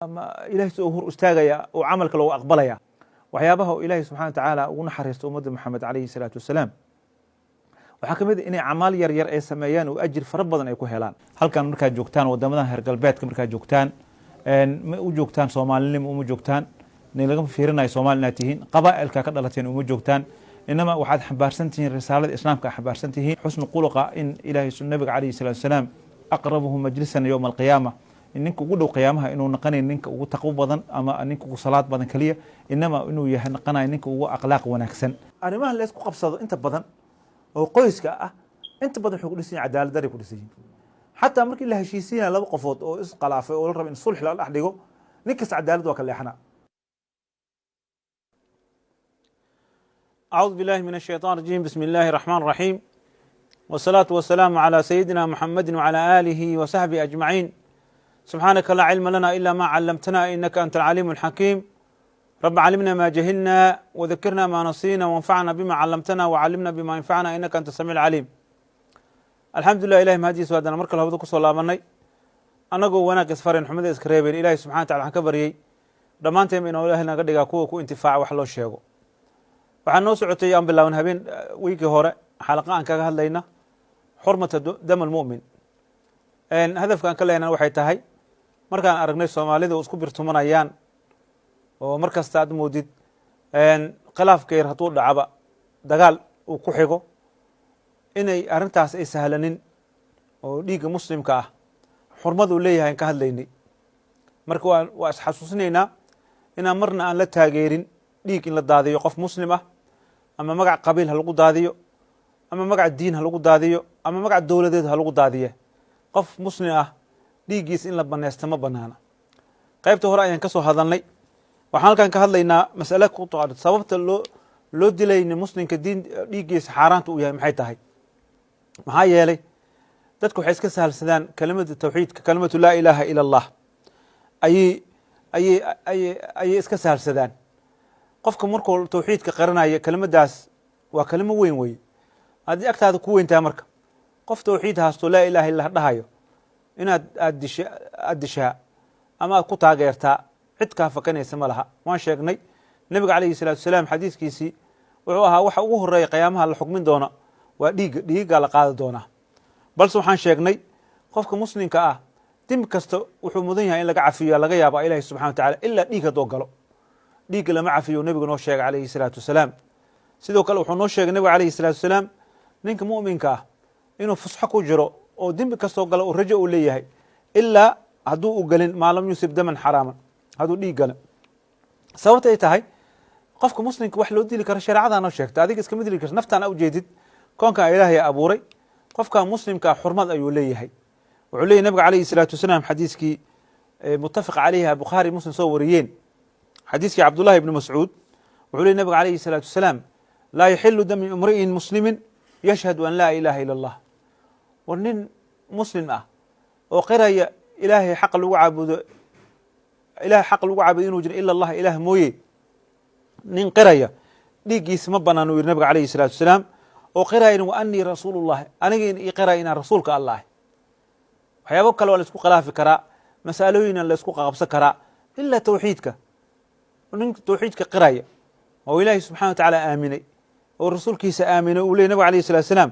إلهي سأهور أستاغيا وعملك لو أقبليا وحيابه إلهي سبحانه وتعالى ونحرست أمد محمد عليه الصلاة والسلام وحكمت إني أعمال ير أي سميان وأجر فربضا أي كهلان هل كان مركا جوكتان ودمنا هرقلبات مركا جوكتان وجوكتان صوماليين ومجوكتان نلقم فيرنا صوماليين قبائل كقدلتين ومجوكتان إنما واحد حبارسنتين رسالة الإسلام كحبارسنتين حسن قلقة إن إلهي النبي عليه الصلاة والسلام أقربهم مجلسا يوم القيامة إنك قدوا قيامها إنه نقني إنك تقوى بدن أما إنك صلاة بدن كلية إنما إنه يهنقنا إنك أخلاق ونكسن أنا ما هلا اسكو قبصة أنت بدن أو قيسك أنت بدن حقول لسين عدالة داري كل سين حتى أمرك إلا هشيسين لا بقفوت أو إسقلافة أو الرب إن صلح لا أحد يقول نكس عدالة وكل إحنا. أعوذ بالله من الشيطان الرجيم بسم الله الرحمن الرحيم والصلاة والسلام على سيدنا محمد وعلى آله وصحبه أجمعين. سبحانك لا علم لنا إلا ما علمتنا إنك أنت العليم الحكيم. رب علمنا ما جهلنا وذكرنا ما نسينا وانفعنا بما علمتنا وعلمنا بما ينفعنا إنك أنت السميع العليم. الحمد لله إلهي مهدي سوادنا مركل هبدو كسو الله مني أنا قو وانا كسفرين حمد إسكريبين إلهي سبحانه وتعالى حكبريي دمانتهم إنه إلهنا قد يقاكوه كو انتفاع وحلو الشيغو waxaan noo socotay aan bilaaban habeen wiigii hore xalaqo aan kaga hadlayna xurmata dam almu'min hadafkan ka leeyahay waxay tahay markaan aragnay Soomaalida isku birtumanayaan oo markasta aad moodid khilaafka yar haduu dhacaba dagaal uu ku xigo inay arintaas ay sahlanin oo dhiiga muslimka ah xurmadu leeyahay ka hadlaynay marka waa isxasuusinaynaa inaan marna aan la taageerin dhiig in la daadiyo qof muslim ah ama magac qabiil ha lagu daadiyo ama magac diin ha lagu daadiyo ama magac dawladeed ha lagu daadiyo qof muslim ah dhiigiis in la baneysto ma banaana qaybta hore ayaan ka soo hadalnay waxaan halkan ka hadlaynaa mas'alo ku taariikh sababta loo dilayna muslimka diin dhiigiis xaaraanta u yahay maxay tahay maxaa yeelay dadku waxay iska sahalsadaan kelimada tawxiidka kelimatu laa ilaaha ila allah ay iska sahalsadaan qofka markuu tawxiidka qaranayo kelimadaas waa kelimo weyn weey hadii agtaada ku weyntaa marka qof tawxiid haasto laa ilaaha illa dhahayo inaad addishaa ama aad ku taageertaa cid ka fakanaysa ma laha waan sheegnay nabiga kaleey salaatu salaam xadiiskiisi wuxuu ahaa waxa ugu horeeyay qiyaamaha la xukmin doona waa dhiiga la qaadi doona balse waxaan sheegnay qofka muslimka ah dim kasta wuxuu mudan yahay in laga cafiyo laga yaabo ilaahay subhanahu wa ta'ala illa dhiiga doo galo dhiig lama cafiyo nabiga noo sheegay kaleey salaatu salaam sidoo kale wuxuu noo sheegay nabiga kaleey salaatu salaam ninka mu'minka ah inuu fusxo ku jiro oo dambi kasto galo oo rajo u leeyahay illa haduu u galin maalam yusib daman xaraaman haduu dhiig galo sababta ay tahay qofka muslimka wax loo dili karo shariicada noo sheegtay adiga iska midli karto naftaan u jeedid koonka ilaahay abuuray qofka muslimka xurmad ayuu leeyahay wuxuu leeyahay nabiga kaleey salaatu salaam xadiiskii muttafaq calayha bukhari muslim soo wariyeen حديث عبد الله بن مسعود وعلي النبي عليه الصلاة والسلام لا يحل دم امرئ مسلم يشهد أن لا إله إلا الله ورنين مسلم وقرأ إلهي حق الوعبد إله حق الوعبد إنه إلا الله إله موي نين قرأ ليجي اسم بنا نور النبي عليه الصلاة والسلام وقرأ وأني رسول الله أنا يقرأ إن رسولك الله وحيابك لو لسكو خلاف كراء مسألوين لسكو قبس كراء إلا توحيدك ونك توحيدك قراية وإلهي سبحانه وتعالى آمني والرسول كيسا آمني ولي نبي عليه الصلاة والسلام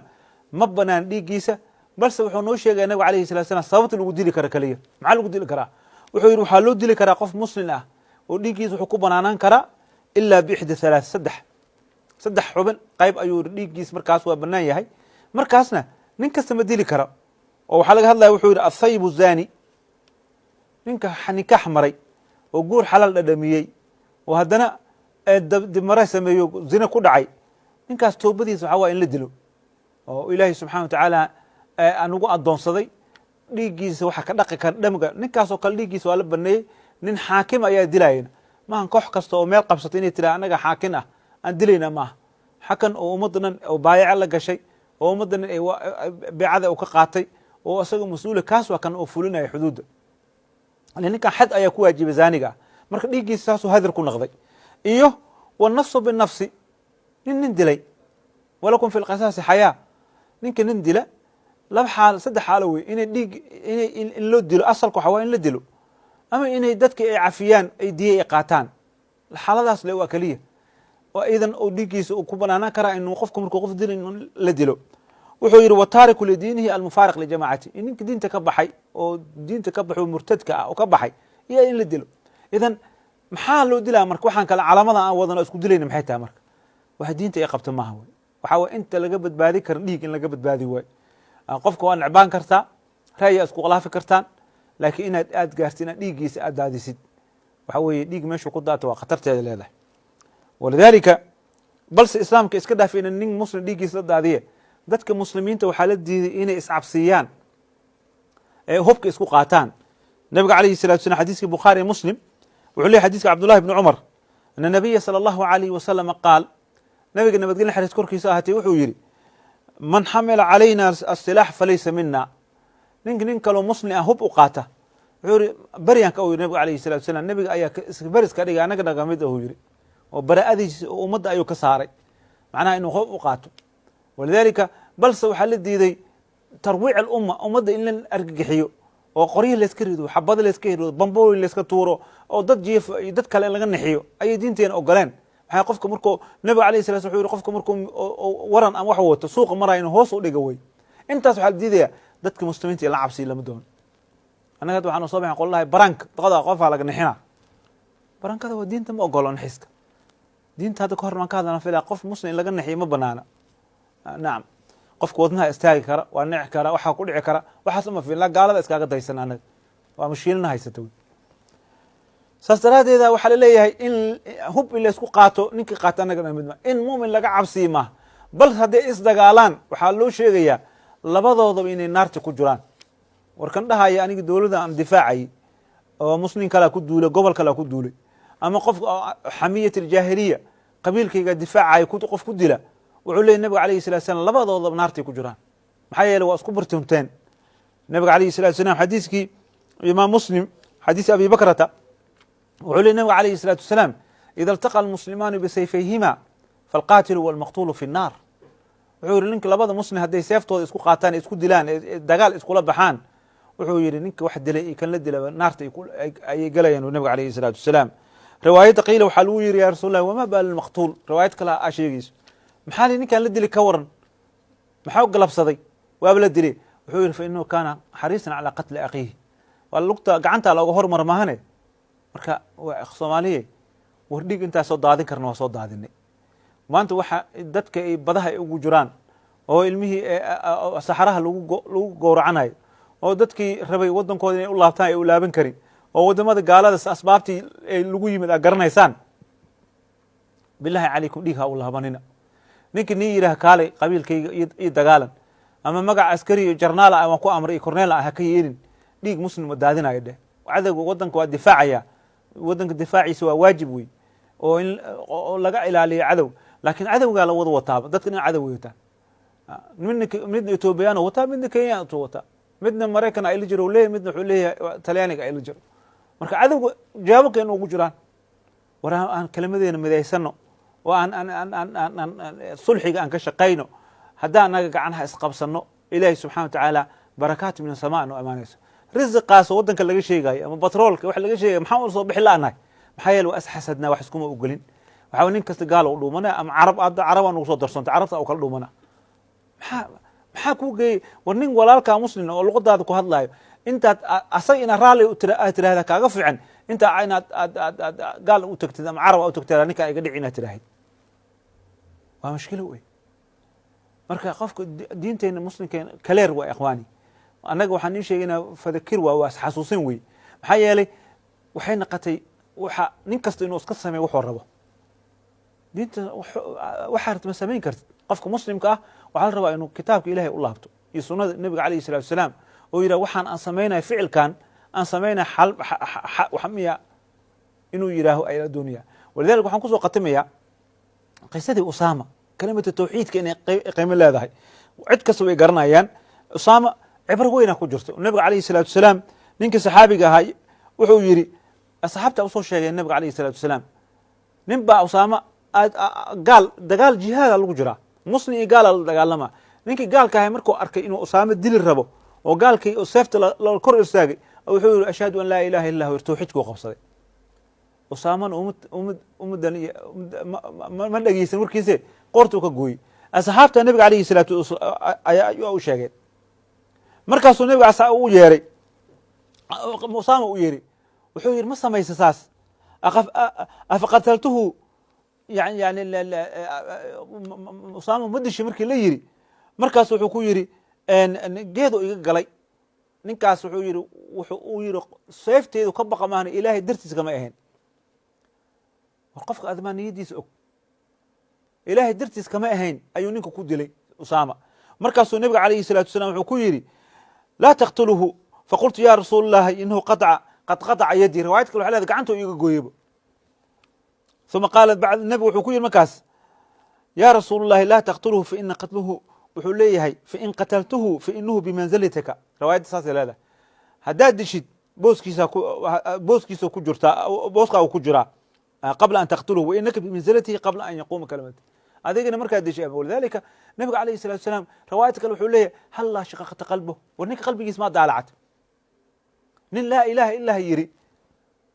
مبنا دي كيسا بس وحو نو شيغا نبي عليه الصلاة والسلام صابت لو ديلي كرا كليه مع لو ديلي كرا وحو يروح لو ديلي كرا قف مسلم ودي كيس وحو كبنانان كرا إلا بإحدى ثلاث سدح حبن قيب أيو دي كيس مركاس waa banaan yahay markaasna nin kasta ma dili kara oo waxa laga hadlayaa wuxuu yiri الثيب الزاني ninka nikaax maray oo guur xalaal dhadhamiyay وهذانا دمرة سميو زنا كودعي إنكاس توبدي سبحانه إن لدلو وإلهي سبحانه وتعالى أنو أدون صدي ليجيس وحكى دقيقة دمجة نكاس وقال ليجيس ولا بني نين حاكم أي دلاين ما هنكح كستو ميل قبستيني ترى أنا حاكنا أن دلينا ما حكن ومدنا وبايع لك شيء ومدنا بعذا وكقاطي وأصله مسؤول كاس وكان أفولنا حدود لأن كان حد أيكوا يجيب زانيجا marka dhiigiisaas uu hadir ku noqday iyo wanafsu bin nafsi nin dilay walakum fil qisas haya ninka nin dila laba xaal saddex xaal way in dhiig in loo dilo asalku waxa waa in la dilo ama inay dadka ay cafiyaan ay diye ay qaataan xaaladaas le waa keliya oo iidan oo dhiiggiisa uu ku banaanaan karaa inuu qofku markuu qof dilo in la dilo. wuxuu yidhi wataariku lidiinihi almufaariq lijamacati, ninka diinta ka baxay oo diinta ka baxay oo murtadka ah oo ka baxay iyo in la dilo. idan maxaa loo dilaa marka? waxaan kale calaamada aan wadano isku dilayna maxay tahay marka? waxa diinta ay qabto maaha wey. waxaa way inta laga badbaadi kara dhiig in laga badbaadi waayo. qofka waa necbaan kartaa, ra'yi isku khilaafi kartaan, laakiin inaad aad gaartid inaad dhiiggiisa aad daadisid waxa weeye dhiig meeshu ku daato waa khatarteeda leedahay. walidaalika balse islaamka iska dhaaf ina nin muslim dhiiggiisa la daadiye, dadka muslimiinta waxaa la diiday inay iscabsiyaan ee hubka isku qaataan. nabiga calayhi salatu wasalam xadiiskii bukhaari muslim wuxuu leeyahy xadiiska cabdullahi bni cumar ana nabiya sala allahu alayhi wasalama qaal, nabiga nabadgelya xariis korkiisa ahaatee wuxuu yidhi man xamila calayna asilaax falaysa mina, nin kaloo muslim ah hub u qaata wuxuu yihi baryanka u yidhi nabiga alayhi salatu wasalam, nabiga ayaa baris ka dhigay anaga naga mid ahuu yidhi oo bara'adiisa oo ummadda ayuu ka saaray, macnaha inuu hub u qaato. walidaalika balse waxaa la diiday tarwiic alumma, ummadda in la argagixiyo oo qoryihi layska rido, xabado layska rido, bambooyin layska tuuro oo dad jiif iyo dad kale laga nixiyo ayay diinteena ogoleen. maxaa qofka markuu nabiga alayhi salatu wuxuu yihi qofka markuu waran ama wax wato suuqa maraya inuu hoos u dhiga wey. intaas waxaa la diidaya dadka muslimiinta in la cabsiyo lama doono. annaga hadda waxaan soo baxan qolahay baranka daqada qofaa laga nixina, barankada waa diinta ma ogolo nixiska. diinta hadda ka hor maan ka hadlana filaa qof muslim in laga nixiyo ma banaana. nacam qofka wadnaha istaagi kara, waa nici kara, waxaa ku dhici kara, waxaas uma fiilna gaalada iskaaga daysan anaga waa mashiilina haysata wey. saas daraadeeda waxaa laleeyahay in hub in laysku qaato, ninkii qaata anaga mid ma in mumin laga cabsiyi maaha, bal hadday isdagaalaan waxaa loo sheegayaa labadoodaba inay naarta ku jiraan. warkan dhahaya aniga dowladda aan difaacayy oo muslim kalaa ku duulay, gobol kalaa ku duulay, ama qof xamiyat aljaahiliya qabiilkayga difaacaya qof ku dila, wuxuu leeyay nabiga alayhi salatu salam labadoodaba naartay ku jiraan. maxaa yeeley waa isku bartoomteen. nabiga alayhi salatu salam xadiiskii imaam muslim xadiis abi bakrata wuxuu leey nabiga alayhi الsalatu wasalaam ida اltaqa almuslimaanu bisayfayhima falqaatilu walmaqtulu fi الnaar. wuxuu yihi ninka labada muslim hadday seeftooda isku qaataan isku dilaan dagaal iskula baxaan, wuxuu yihi ninka wax dilay iyo kan la dilaba naarta ayay galayaan nabiga alayhi الsalatu wasalaam. riwaayadda qiila waxaa lagu yihi ya rasul lah wama baal lmaqtuul, riwaayad kale a sheegeyso maxaa li ninkaan la dili ka waran, maxaa galabsaday waaba la dilay. wuxuu yihi fainahu kaana xariisan calaa qatli akhiihi, waa lugta gacantaa looga hormar mahane. marka soomaaliye war dhig intaa soo daadin karna waa soo daadinay. maanta waxa dadka ay badaha ay ugu jiraan oo ilmihii saxaraha lagu gowracanayo oo dadkii rabay wadankooda inay u laabtaan ay u laaban karin oo wadamada gaaladaas asbaabtii ay lagu yimid aad garanaysaan. bilahi calaykum dhiig ha u laabanina. ninkii nii yidhaah kaalay qabiilkayga iyo dagaalan ama magac askari iyo jarnaal ah waan ku amray iyo korneel ah ha ka yeelin, dhiig muslim daadinayo dheh. cadowga wadanka waa difaacaya, wadanka difaaciisa waa waajib wey oo laga ilaaliyo cadow, laakiin cadowgaa la wada wataaba dadka dhin cadow way wataan. midna etoobiyaan wataa, midna kenyaan wataa, midna maraykan ayla jiro leeyahy, midna wuxuu leeyahay talyaaniga ayla jiro. marka cadowga jawaabka in ugu jiraan. war aan kelimadeena midaysano oo aan sulxiga aan ka shaqayno. haddaan naga gacanaha isqabsano ilaahi subxana wa tacaala barakaat min asamaa noo amaanayso. risiqaas wadanka laga sheegayo ama batroolka wax laga sheegayo maxaa u soo bixi la'nahay? maxaa yeele waa isxasadnaa, wax iskuma ogolin. waxaa nin kasta gaal u dhuumana ama carabaa nugu soo darsoontay, carabta u kala dhuumana. maxaa kuu geeyey? war nin walaalkaa muslim oo luqadaada ku hadlaayo intaad asaga inaad raalli aad tirahda kaaga fiican intaa inaad gaal u tagtid ama carab u tagtid ninkaa iga dhici inaad tiraahid. waa mashkilo wey. marka qofka diinteena muslimkeena kaleer waa ikhwaani. annaga waxaan ii sheegaynaa fadakir waa isxasuusin wey. maxaa yeelay waxay naqatay waxa nin kasta inuu iska sameeyo wuxuu rabo. diinta waxaad ma samayn kartid. qofka muslimka ah waxaa la rabaa inuu kitaabka ilaahay u laabto iyo sunnada nabiga calayhi salatu wasalaam oo yidhah waxaan aan samaynaya ficilkan aan samaynaya xamiya inuu yidhaaho ay adduuniya. walidalika waxaan kusoo khatimayaa qisadii usaama, kalimata tawxiidka inay qiimo leedahay cid kasta way garanayaan. usaama cibro weynaa ku jirto. nabiga calayhi salatu wasalaam ninkii saxaabiga ahaa wuxuu yidhi asxaabta usoo sheegeen nabiga calayhi salatu wasalaam nin baa usaama gaal dagaal jihaada lagu jiraa, muslim iyo gaala la dagaalama. ninkii gaalka ahay markuu arkay inuu usaamo dili rabo oo gaalkii seefta la kor istaagay wuxuu yidhi ashhadu an laa ilaha illa hu tawxiidkuu qabsaday. usaamana ummaddan ma dhegeysan warkiise qoortuu ka gooyey. asxaabta nebiga alayhi salaatu ayaa u sheegeen. markaasuu nebiga u yeeray, usaama u yeeri, wuxuu yidhi ma samaysa saas, afa qataltuhu yani usaama ma dishi markii la yiri. markaas wuxuu ku yidhi geedu iga galay. ninkaas wuxuu yidhi uu yidhi seefteedu ka baqa maahna ilaahay dartiis kama ahayn. war qofka admaa niyadiisa og, ilaahay dartiis kama ahayn ayuu ninka ku dilay usaama. markaasuu nebiga calayhi salaatu wasalaam wuxuu ku yidhi laa taqtuluhu, faqultu ya rasuul allahi inahu qad qataca yadii. riwaayad kale waxay leedahay gacantuu iga gooyeba. uma qaala nebigu wuxuu ku yidhi markaas ya rasuul allahi laa taqtuluhu faina qatluhu, wuxuu leeyahay fain qataltuhu fainahu bimanzilitika. riwaayadda saasay leedahay, haddaad dishid booskiisa ku jirtaa, booskaa ku jiraa qabla an taqtuluhu wainaka bimanzilatihi qabla an yaquuma kalimati. adigana markaad dishay. walidalika nabiga calayhi salatu wasalaam riwaayad kale wuxuu leeyahay hallaa shaqaqta qalbo, war ninka qalbigiis maa daalacad. nin laa ilaaha illah yiri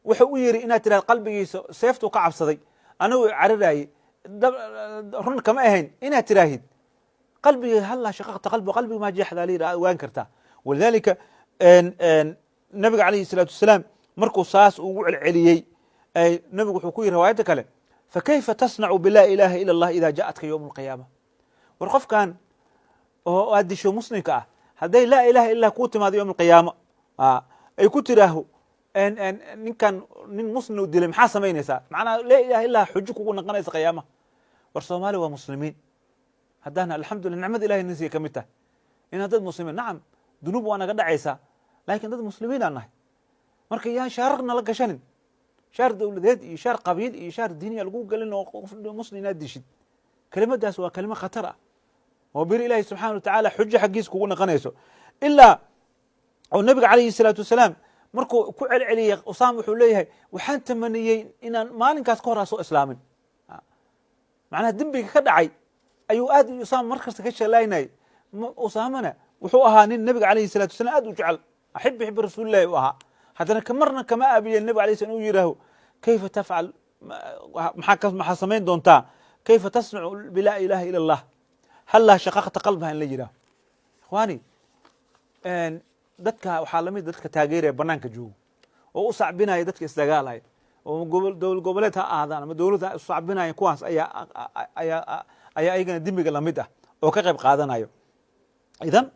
wuxuu u yiri inaad tiraahdo qalbigiisa seeftuu ka cabsaday, anigu cararaayey, run kama ahayn inaad tiraahid qalbiga hallaa shaqaqta qalbo, qalbiga maa jeexdaa layidhi waan kartaa. walidalika nabiga calayhi salaatu wasalaam markuu saas ugu celceliyey, nabigu wuxuu ku yiri riwaayadda kale fakayfa tasnacu bilaa ilaha ila allah ida jaatka yowma alqiyaama. war qofkan oo aad disho muslimka ah hadday laa ilaha illa kuu timaado yowma alqiyaama ay ku tiraaho ninkan nin muslim u dilay maxaa samaynaysaa? macnaha laa ilaha illa xujo kugu naqanaysa qiyaamaha. war soomaali waa muslimiin, haddana alxamdulillah nicmada ilahay nasiya ka mid tahay inaan dad muslimiin. nacam dunuub waa naga dhacaysaa, laakiin dad muslimiin aan nahay. marka yaan shaarar nala gashanin, shaar dowladeed iyo shaar qabiil iyo shaar diiniya lagu gelin oo qof muslim inaad dishid. kelimadaas waa kelimo khatar ah oo beri ilaahi subxaana watacaala xujo xaggiisa kugu naqanayso. ilaa oo nabiga calayhi salaatu wasalaam markuu ku celceliyey usaama wuxuu leeyahay waxaan tamaniyey inaan maalinkaas ka hor aan soo islaamin. macnaha dembiga ka dhacay ayuu aad usaama markasta ka shalaynayay. usaamana wuxuu ahaa nin nabiga calayhi salaatu wasalaam aad u jecel, xibbi rasuulillahi u ahaa. haddana marna kama aabiye nabig alay slam uu yidhaaho kayfa tafcal, maxaa samayn doontaa, kayfa tasnacu bilaa ilaha ila allah, hallaa shaqaqta qalbaha in la yidhaaho. ikhwaani dadka waxaa lamid dadka taageeraya banaanka joogo oo u sacbinaya dadka isdagaalaya oo dowlad goboleed ha ahaadaan ama dowladda ha isacbinaya, kuwaas ayaa ayagana dembiga lamid ah oo ka qayb qaadanayo. idan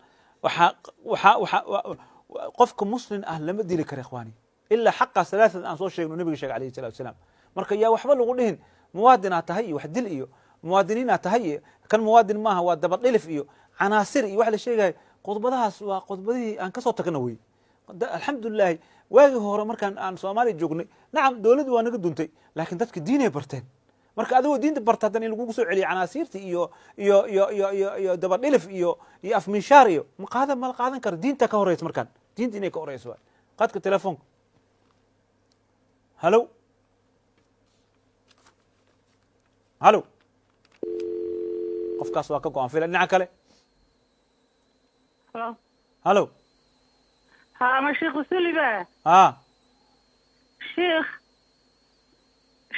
qofka muslim ah lama dili karo ikhwaani ilaa xaqa salaasad aan soo sheegno nabiga sheege alayhi salatu wasalaam. marka yaa waxba lagu dhihin muwaadinaad tahay iyo wax dil iyo muwaadiniinaad tahay iyo kan muwaadin maaha waa dabadhilif iyo canaasir iyo wax la sheegayo. khudbadahaas waa khudbadihii aan kasoo tagna wey. alxamdulilahi waagii hore markaan aan soomaaliya joognay, nacam dowladdu waa naga duntay, laakiin dadka diinay barteen. marka adigoo diinta barta haddana in lagugu soo celiyo canaasiirta iyo dabadhilif iyo afminshaar iyo mala qaadan karo. diinta ka horeysa markaan, diinta inay ka horeyso waay. qadka telefoonka. halo halo, qofkaas waa ka go-an fila. dhinaca kale. halo ها ما شيخ سلبة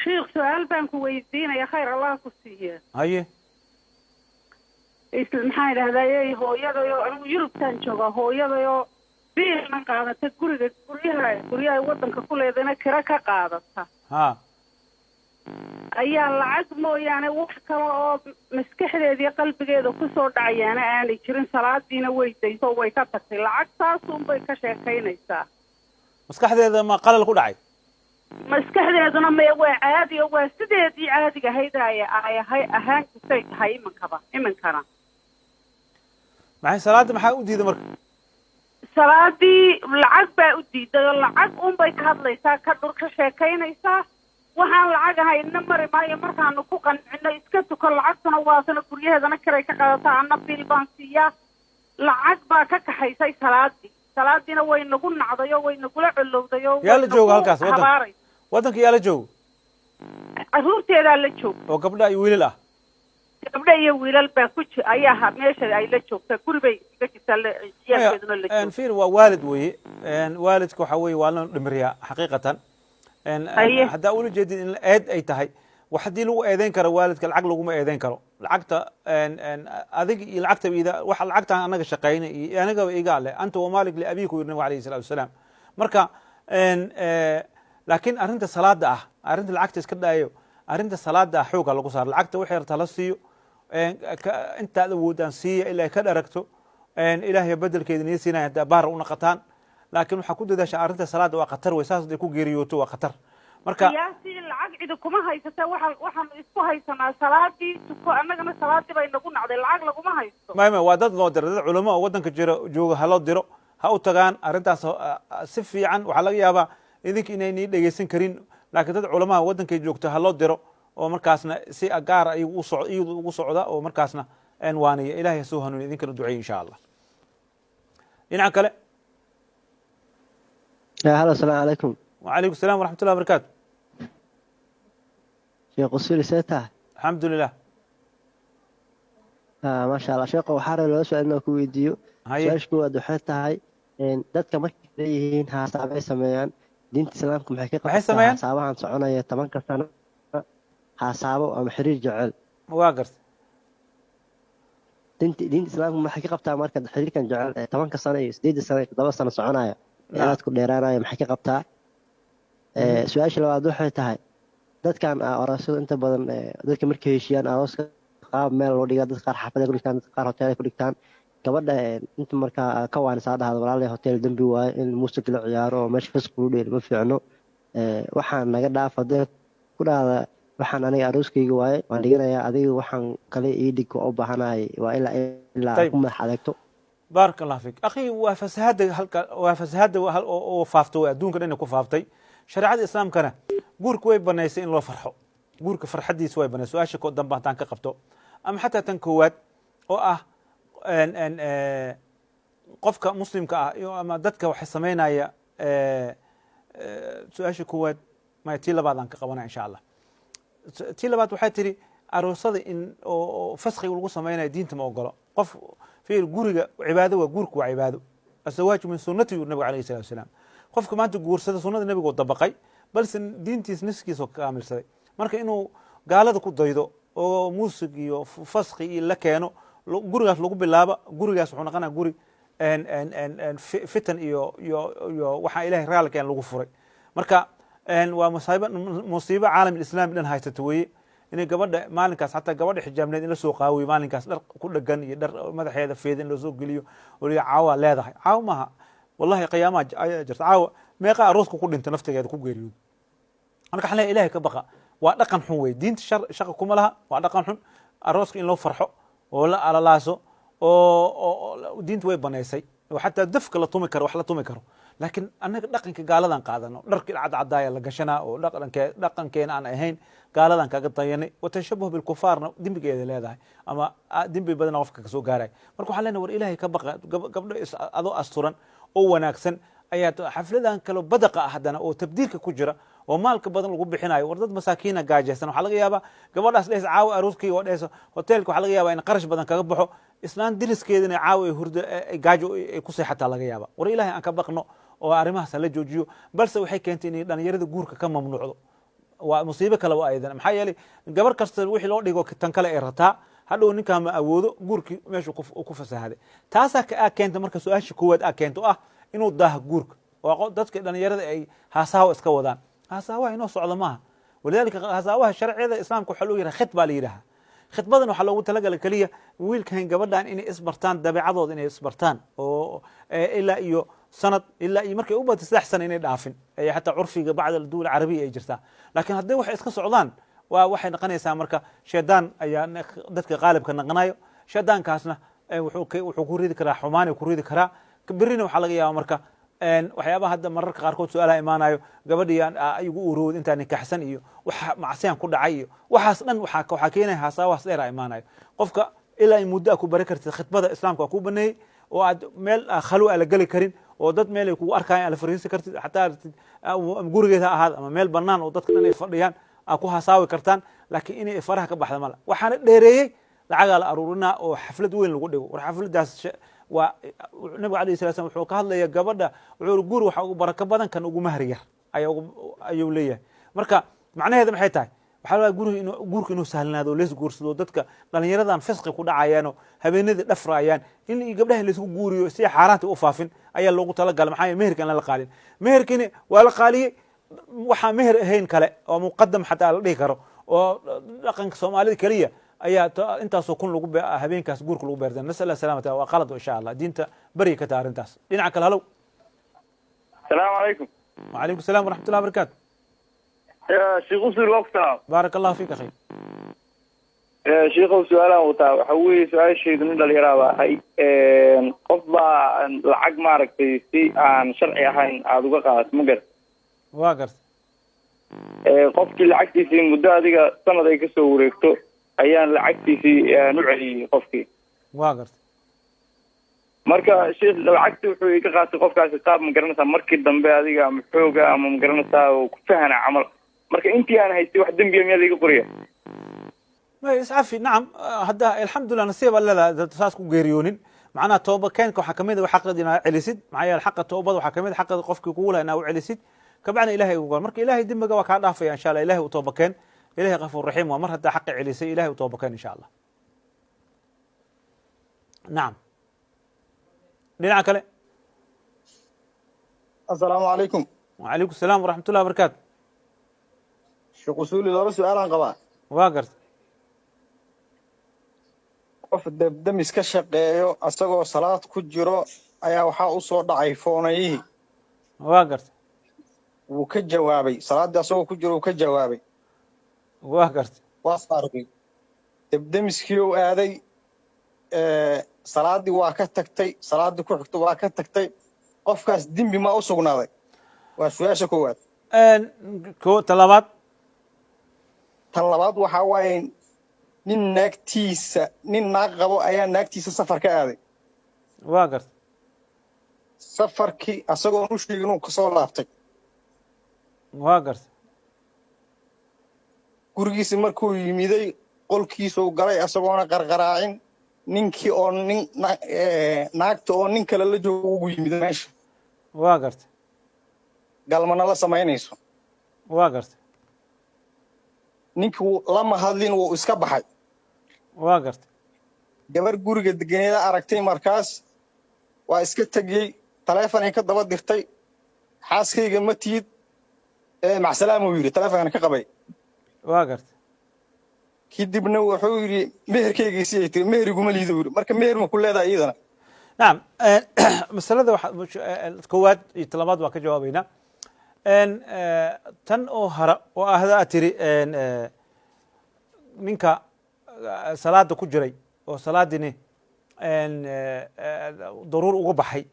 شيخ سؤال بانك ويدينا يا خير الله كسيه هاي maxaa idhahdaa hooyadayo anigu yurubtaan jooga, hooyadayo biilna qaadata guryaha wadanka ku leedana kira ka qaadata ayaa lacag mooyaane wax kale oo maskaxdeediiyo qalbigeeda kusoo dhacayaana aanay jirin. salaadiina way dayso way ka tagtay, lacagtaasunbay ka sheekaynaysaa. maskaxdeeda ma qalal ku dhacay? maskaxdeeduna waa caadi oo waa sideedii caadiga ahayd ay ahaan jirtay tahay iminkana. maxay salaada maxaa u diiday marka? salaadii lacag baa u diiday oo lacag unbay ka hadlaysaa, ka dhur ka sheekaynaysaa. waxaan lacag ahayna mari maayo, markaanu ku qancino iska tuko, lacagtuna waasana guryaheedana kiray ka qaadataa, ana biil baan siiyaa. lacag baa ka kaxaysay salaadiina way nagu nacday oo way nagula colowday oo yaa la jooga halkaas wadanka yaa la jooga? caruurteedaa la joog oo gabdha iyo wiilal ah. gabdho iyo wiilal baa ayaa meesha ay la joogtaa guri bay iga jirtaa ciyaalkeeduna la joogta fiir waa waalid weeye waalidka waxa weeye waa la dhimriyaa xaqiiqatan haddaa ula jeedid in eed ay tahay wax haddii lagu eedeyn karo waalidka lacag laguma eedeyn karo lacagta adig iyo lacagta waxa lacagtaan anaga shaqeyna iyo anigaba iga leh anta wamaalik liabiiku yiri nabiga alayhi salaatu wasalaam marka laakiin arrinta salaada ah arrinta lacagta iska dhaayo arrinta salaada ah xooga lagu saaro lacagta wixii yarta la siiyo intaad awoodaan siiya ilaa ka dharagto ilaahay bedelkeeda niyo siinaya haddaa baar u naqataan laakiin waxaa ku dadaasha arrinta salaada waa khatar wey saas haday ku geeriyooto waa khatar marka siyaasi lacag cidi kuma haysata waxaan isku haysanaa salaadii tuko annagana salaadii bay nagu nacday lacag laguma haysto maya waa dad loo diro dad culamo oo waddanka jooga ha loo diro ha u tagaan arrintaas si fiican waxaa laga yaabaa idinka inaynii dhegeysan karin laakiin dad culamaha waddankay joogto ha loo diro oo markaasna si gaara iyadu ugu socda oo markaasna waaniya ilahay soo hanuuniya idinkana duceey insha allah dhinaca kale halo asalaamu calaykum وعليكم السلام ورحمة الله وبركاته sheekh usuli see tahay الحمد لله maasha allah sheekho waxaa raba laba su-aal inaan ku weydiiyo su-aasha koowaad waxay tahay dadka markay leeyihiin haasaabay sameeyaan diinta islaamka maxay ka qabtaa hasaabahan soconaya 10 sano haasaabo ama xiriir jecel waa garta diinta islaamka maxay ka qabtaa marka xiriirkan jecel 10 sano iyo 8 sano iyo 7 sano soconaya inaad ku dheeraanaya maxay ka qabtaa su-aasha labaad waxay tahay dadkan aroosada inta badan dadka markay heshiiyaan arooska qaab meel loo dhigaa dadka qaar xaafada ku dhigtaan dadka qaar hotel ku dhigtaan gabadha inta markaa ka waanisaa dhahda walaalay hotel dambi waaye in muusig la ciyaaro oo meesha fasq lagu dheelo ma fiicno waxaan naga dhaaf hadee ku dhahda waxaan aniga arooskayga waaye waan dhiganayaa adiga waxaan kale ii dhig oo u baahanahay waa ilaa ku madax adeegto بارك الله فيك أخي وفسهاد وفافتو دون كنا كفافتي شريعة الإسلام كنا جورك وين بنيسين الله فرحه جورك فرحدي سوي بنيس وأشي كود دم بحتان كقبته أم حتى تنكوات أو أن قفك مسلم أما دتك وحسمينا يا سواشي كوات ما يتيلا بعض عنك قوانا إن شاء الله تيلا بعض وحيتري أروصدي إن فسخي والقصة دين تموقلا قف في الجورج عباده وجورك وعباده الزواج من سنته النبي عليه الصلاة والسلام قفك ما أنت جور سنة النبي قد طبقي بل دينتي نسكي سو كامل سري marka inuu gaalada ku daydo oo muusig iyo fasqi iyo la keeno gurigaas lagu bilaabo gurigaas wuxuu noqonaa guri fitan iyo waxa ilaahay raalkeen lagu furay marka waa musiibo caalam islaami dhan haysato weeye inay gabadha maalinkaas xataa gabadha xijaabneed in la soo qaawiyo maalinkaas dhar ku dhagan iyo dhar madaxeeda feedan loo soo geliyo oo caawa leedahay caawa maaha wallahi qiyaamaha jirta caawa meeqa arooska ku dhinta naftigeeda ku geeriyoodo marka xalay ilaahay ka baqa waa dhaqan xun wey diinta shaqa kuma laha waa dhaqan xun arooska in loo farxo oo la alalaaso oo diinta way banaysay oo xataa dafka la tumi karo wax la tumi karo laakiin annaga dhaqanka gaaladan qaadano dharkii cadcadaaya la gashanaa oo dhaqankeena aan ahayn gaaladan kaga dayanay watashabuh bilkufaarna dembigeeda leedahay ama dembi badan qofka kasoo gaaray marka waxaan leenahay war ilaahay ka baqa gabdho adoo asturan oo wanaagsan ayaa xafladan kale badaqa haddana oo tabdiilka ku jira oo maalka badan lagu bixinayo war dad masaakiina gaajaysan waxaa laga yaabaa gabadhaas dhees caawa arooskii oo dhees hoteelka waxaa laga yaabaa in qarash badan kaga baxo islaan diriskeedana caawa ay hurdo gaajo ay ku seexataa laga yaabaa war ilaahay aan ka baqno oo arrimahaas la joojiyo balse waxay keentay in dhalinyarada guurka ka mamnuucdo waa musiibo kale waa aydan maxaa yeelay gabar kasta wixii loo dhigo tan kale ay rataa hadhow ninkaa ma awoodo guurkii meeshu ku fasahaday taasaa keenta marka su-aasha koowaad keento ah inuu daaha guurka oo dadka dhalinyarada ay haasaawa iska wadaan haasaawaha inoo socdo maaha walidaalika haasaawaha sharciyada islaamka waxaa loo yidhaha khid baa la yidhaha khidbadan waxaa loogu talagala keliya wiilkan gabadhan inay isbartaan dabeecadooda inay isbartaan oo ilaa iyo sanad ilaa iyo markay u bata 3 sano inay dhaafin ay xataa curfiga bacda duul carabiya ay jirtaa laakiin haddii waxay iska socdaan waxay noqonaysaa marka shaydaan ayaa dadka qaalibka noqonayo shaydaankaasna wuxuu ku ridi karaa xumaan ku ridi karaa birina waxaa laga yaabaa marka waxyaabaha hadda mararka qaarkood su-aalaha imaanayo gabadhii igu urowd intaa nikaxsan iyo waxa macsiyaan ku dhacay iyo waxaas dhan waxaa keenaya haasawahaas dheeraa imaanayo qofka ilaa ay muddo ku bari kartid khidbada islaamka waa ku baneeyey oo aad meel khalu la geli karin oo dad meel ay kugu arkayaan ala fariisan kartid xataa gurigeed ha ahaad ama meel bannaan oo dadka dhan ay fadhiyaan ku hasaawi kartaan laakiin inay faraha ka baxda mala waxaana dheereeyey lacagaa la aruurinaa oo xaflad weyn lagu dhigo war xafladaas waa nabiga alayh salatu slam wuxuu ka hadlaya gabadha wuxuu guur waxa ugu barako badan kan ugu mahri yar ayuu leeyahay marka macnaheeda maxay tahay waxaa la guurka inuu sahlanaado lees guursado dadka dhalinyaradan fisqi ku dhacayaanoo habeenadii dhafraayaan in gabdhaha laysku guuriyo si xaaraanta u faafin ayaa loogu talagalay maxaa meherkan la qaalin meherkini waa la qaaliyey waxaa meher ahayn kale oo muqadam xataa la dhihi karo oo dhaqanka soomaalida keliya ayaa intaasoo kun lagu habeenkaas guurka lagu beerdan nasal allah salaamata waa qalad insha allah diinta beriga ka taha arrintaas dhinaca kale halow السلام عليكم. وعليكم السلام ورحمة الله وبركاته. شيخ أسر الوقت. بارك الله فيك أخي. شيخ سؤال وطا حوي سؤال شيء من اللي يراه هاي قطبة العق مارك في عن شرعي هاي عدوك قاس مقر. واقرت. قفك العق في مدة هذيك سنة ذيك سوريكتو أيام العق في نوعي قفك. واقرت. marka sheekh lacagta wuxuu iga qaatay qofkaas qaab ma garanaysaa markii dambe adiga ama xooga ama ma garanaysaa oo ku fahana camal marka intii aan haystay wax dambiya miyaad iga qoriya ما يسعفي نعم هذا الحمد لله نصيب الله تساس ku geeriyoonin macnaha tooba keenka waxa kamid ah xaqadina celisid maxay xaqa toobada waxa kamid xaqada qofkii kugu leeyahay inuu celisid kabacna ilaahay ugu goor marka ilaahay dimbiga waa ka dhaafaya insha Allah ilaahay u tooba keen ilaahay ghafuur rahiim waa mar hada xaq celisay ilaahay u tooba keen insha Allah نعم dhinaca kale السلام عليكم. وعليكم السلام ورحمة الله وبركاته. شيخ أصولي لو سؤال عن قضاء. واقرت. qof dab iska shaqeeyo asagoo salaad ku jiro ayaa waxa uu soo dhacay foonayhi. واقرت. wuu ka jawaabay salaadii asagoo ku jiro wuu ka jawaabay. واقرت. waa saartay. damiskii uu aaday salaadii waa ka tagtay salaadii ku xigtay waa ka tagtay qofkaas dimbi ma u sugnaaday waa su'aasha koowaad talabaad tan labaad waxa waaye nin naag qabo ayaa naagtiisa safar ka aaday waa gart safarkii asagoo u sheegay inuu kasoo laabtay waa gart gurigiisa markuu yimiday qolkiisa uu galay asagoona qarqaraacin ninkii oo naagta oo nin kale la joogo ugu yimid meesha waa gartay galmana la samaynayso waa gartay ninkii lama hadlin wuu iska baxay waa gartay gabar guriga deganeeda aragtay markaas waa iska tagay taleefanay ka daba dirtay xaaskayga ma tiid macsalaam uu yiri taleefanka ka qabay waa gartay كدبنا وحوري مهر كي سيتي مهر يقوم لي ذور مركب مهر ما كل هذا أيضا نعم مسألة كواد طلبات وك جوابنا إن تن أو هرا وهذا أتري إن منك صلاة كجري وصلاة ديني إن ضرور وقبحي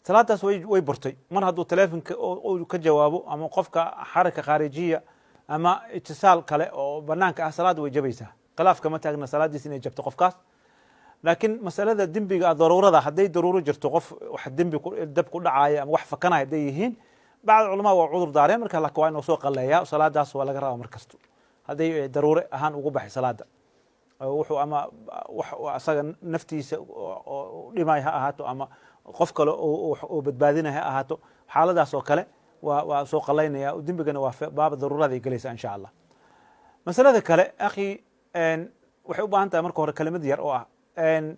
صلاة سوي برتي من هذا التلفون أو كجوابه أما قفك حركة خارجية ama itisaal kale oo banaanka ah salaad way jabaysaa khilaafka ma taagna salaadiis inay jabto qofkaas laakiin masalada dembiga daruurada hadday daruuro jirto qof wax dembi dab ku dhacaaya ama wax fakanaya hadday yihiin bacd culamaa waa cudur daareen marka la waa inuu soo qalleeyaa salaadaas waa laga rabaa mar kasto hadday daruure ahaan ugu baxay salaada wuxuu ama wax asaga naftiisa dhimay ha ahaato ama qof kale oo badbaadinaya ha ahaato xaaladaas oo kale وسوق قلينا ودمبجنا باب الضرورة ذي جلسة إن شاء الله. مسألة كلا أخي إن وحب أنت أمرك هذا كلمة ديار أو إن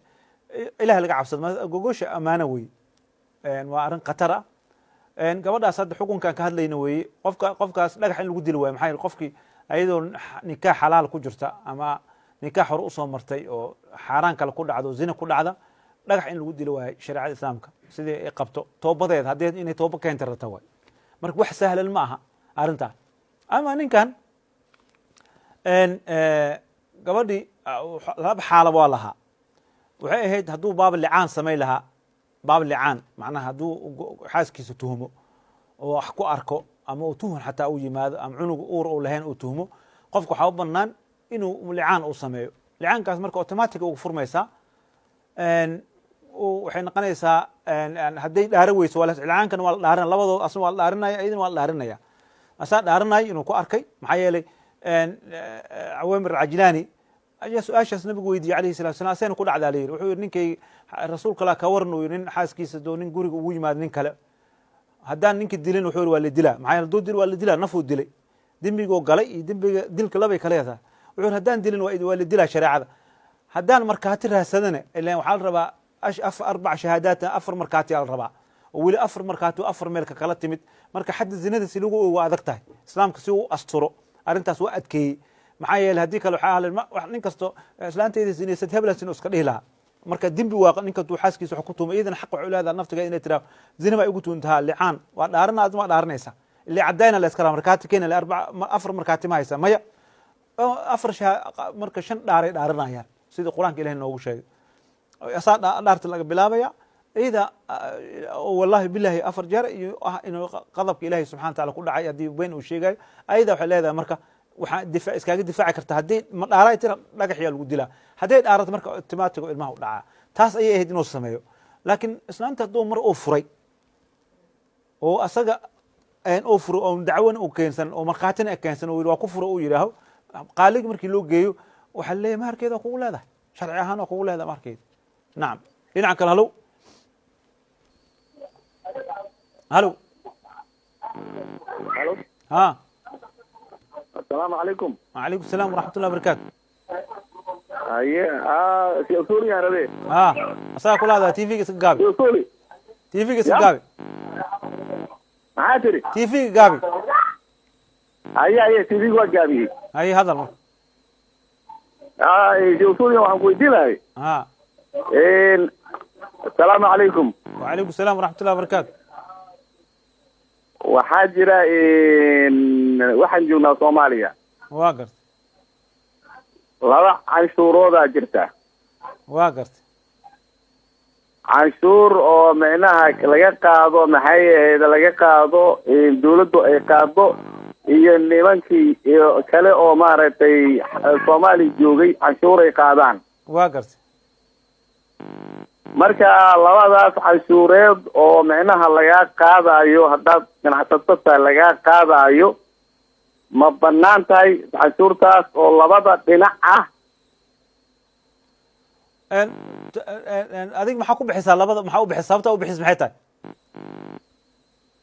إله اللي عبصد ما جوجوش أمانوي إن وأرن قطرة إن قبل أصد حكم كان كهذا لينوي قفك لا حين الجود الوام محايل قفك أيضا نكاح حلال كجرتا أما نكاح رؤوس مرتي أو حرام كلا كل عدو زنا كل عدا لا حين الجود الوام شريعة الإسلام سيدي قبته توبة هذه إني توبة كانت الرتوي marka wax sahlan ma aha arinta ama ninkan gabadhi laba xaalad waa lahaa waxay ahayd hadduu baab licaan samay lahaa baab licaan macnaha hadduu xaaskiisa tuhmo oo wax ku arko ama uu tuhun xataa u yimaado ama cunug uur uu lahayn uu tuhmo qofku waxaa u bannaan inuu licaan uu sameeyo licaankaas marka automatic ugu furmaysaa waxay noqonaysaa hadday dhaaro weyso ilcaankana waa la dhaarinaya labadood asna waa la dhaarinaya iyadana waa la dhaarinaya asaa dhaarinaya inuu ku arkay maxaa yeelay cawaamir cajlaani ayaa su-aashaas nabigu weydiiyey calayhi salatu wasalam asayna ku dhacdaa la yidhi wuxuu yidhi ninkay rasuulka allah ka waran uu yidhi nin xaaskiisa doo nin guriga ugu yimaado nin kale haddaan ninki dilin wuxuu yidhi waa la dilaa maxaa yeele hadduu dil waa la dilaa nafuu dilay dembigoo galay iyo dembiga dilka labay kala yataa wuxuu yidhi haddaan dilin waa la dilaa shareecada haddaan markaati raadsadana ilan waxaa la rabaa arbac shahaadaatan 4 markaati aa la rabaa oo weli 4 markaati 4 meelka kala timid marka xadda zinada si lagu ogo adag tahay islaamka si uu asturo arrintaas waa adkeeyey maxaa yeele haddii kale waxaa ahlen nin kasto islaantayda zinaysad heblasin iska dhihi lahaa marka dembi waa ninka duu xaaskiisa wax ku tuuma iyadana xaq waxay leedahay naftiga inay tiraa zina baa igu tuuntahaa licaan waa dhaarana aad waa dhaaranaysa ilaa cadayna la iska rabaa markaati keena 4 markaati ma haysa maya 4 marka 5 dhaaray dhaaranayaan sida quraanka ilaahay noogu sheegay asaa dhaarta laga bilaabaya ida wallahi billahi 4 jeer iyo inuu qadabka ilaahay subhanahu wa ta'ala ku dhacay hadii been uu sheegay ayda waxay leedahay marka waxa difaac iskaga difaaci karta hadii ma dhaaray tira dhagax yaa lagu dilaa hadii dhaarad marka automatic ilmaha u dhaca taas ayay ahayd inuu sameeyo laakiin islaanta haduu mar uu furay oo asaga oo furo oo dacwan uu keensan oo marqaatina keensan oo waa ku furo uu yiraaho qaalig markii loo geeyo waxa leeyahay markeeda kugu leedahay sharci ahaan kugu leedahay markeeda naam dhinaca kale halo halo halo ها السلام عليكم. وعليكم السلام ورحمة الله وبركاته. سوري يا ربي. أسأل كل هذا تي في قابي. سوري. تي في قابي. عاتري. تي في قابي. أي تي في قابي. أي هذا المر. سوري وحنقول دلائي. السلام عليكم. وعليكم السلام ورحمة الله وبركاته. waxaa jira waxaan joognaa Soomaaliya waa gart laba canshuurooda jirta waa gart canshuur oo macnaha laga qaado maxay ahayd laga qaado dawladdu ay qaado iyo nimankii iyo kale oo maaragtay Soomaali joogay canshuur ay qaadaan waa gart marka labadaas canshuureed oo macnaha laga qaadayo haddaad ganacsatada laga qaadayo ma banaan tahay canshuurtaas oo labada dhinac ah adig maxaa ku bixisaa labada maxaa u bixisaa sababta u bixis maxay tahay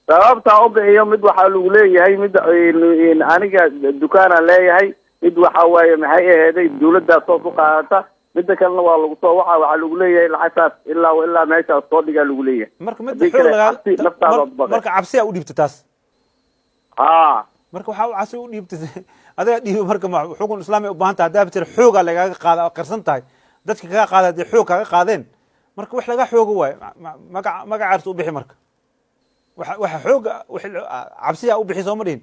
sababta u bixiyo mid waxaa lagu leeyahay mid aniga dukaanaan leeyahay mid waxaa waaye maxay aheeday dawladda soo ku qaadata midda kalena waa lagu soo waxa lagu leeyahay lacagtaas ilaa meeshaas soo dhigaa lagu leeyahay marka midda xoog marka cabsi u dhiibta taas marka waxa cabsi u dhiibta adiga dhiibo marka xukun islaami u baahan tahay hadaa tir xooga lagaga qaada qarsan tahay dadka kaga qaada hadii xoog kaga qaadeen marka wax laga xoogo waay magaca artu u bixi marka waxa xooga cabsi u bixi soo ma dhihin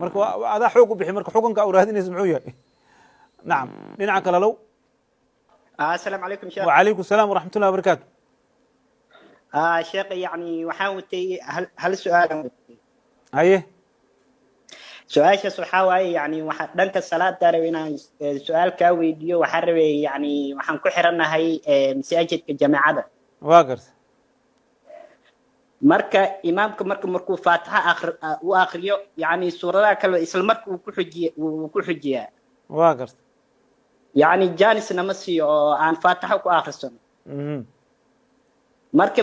marka adaa xoog u bixi marka xukunka u raadinaysa muxuu yahay نعم لنا كلا لو السلام عليكم شيخ. وعليكم السلام ورحمة الله وبركاته. شيخ يعني وحاولتي هل سؤال أيه سؤال صحاوي يعني دنك الصلاة داروينا سؤال كويديو وحربي يعني وحن كحرنا هاي مساجد الجماعة واقرت marka imaamka markuu faataha uu akhriyo yani suuradaha kale isla markii uu ku xujiyaa waa garta yani jaanisna ma siiyo oo aan faataha ku akhrisan marka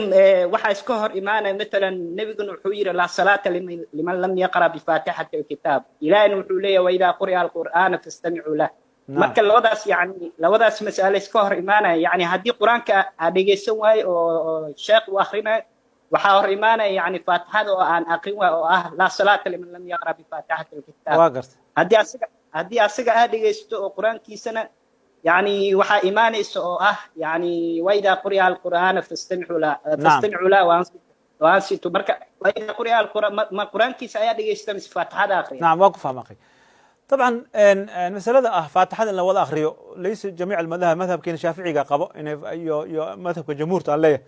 waxa iska hor imaanay mesela nabiguna wuxuu yiri la salaata liman lam yaqra bi fatihati alkitab ilaahina wuxuu leeyahay wa idha quri'a alqur'ana fastami'u lahu marka labadaas mas'ale iska hor imaanay yani hadii quraanka aad dhageysan waayo oo sheekh uu akhrinayo waxa hor imaanay yani faatihada oo aan aqrin waa oo ah la salaata liman lam yaqra bi fatihati alkitab waa garta haddii asiga aad dhageysto oo quraankiisana yani waxa iimaanaysa oo ah yani wayda quri'a alqur'ana fastami'u la wa ansitu marka wayda quri'a alqur'an ma quraankiisa ayaa dhageysta mis faatihada akhriya نعم واقف فاهمك طبعا المسألة فاتحة لنا وضع أخريو ليس جميع المذاهب مذهب كين شافعي قابو إن يو مذهب كجمهور عليه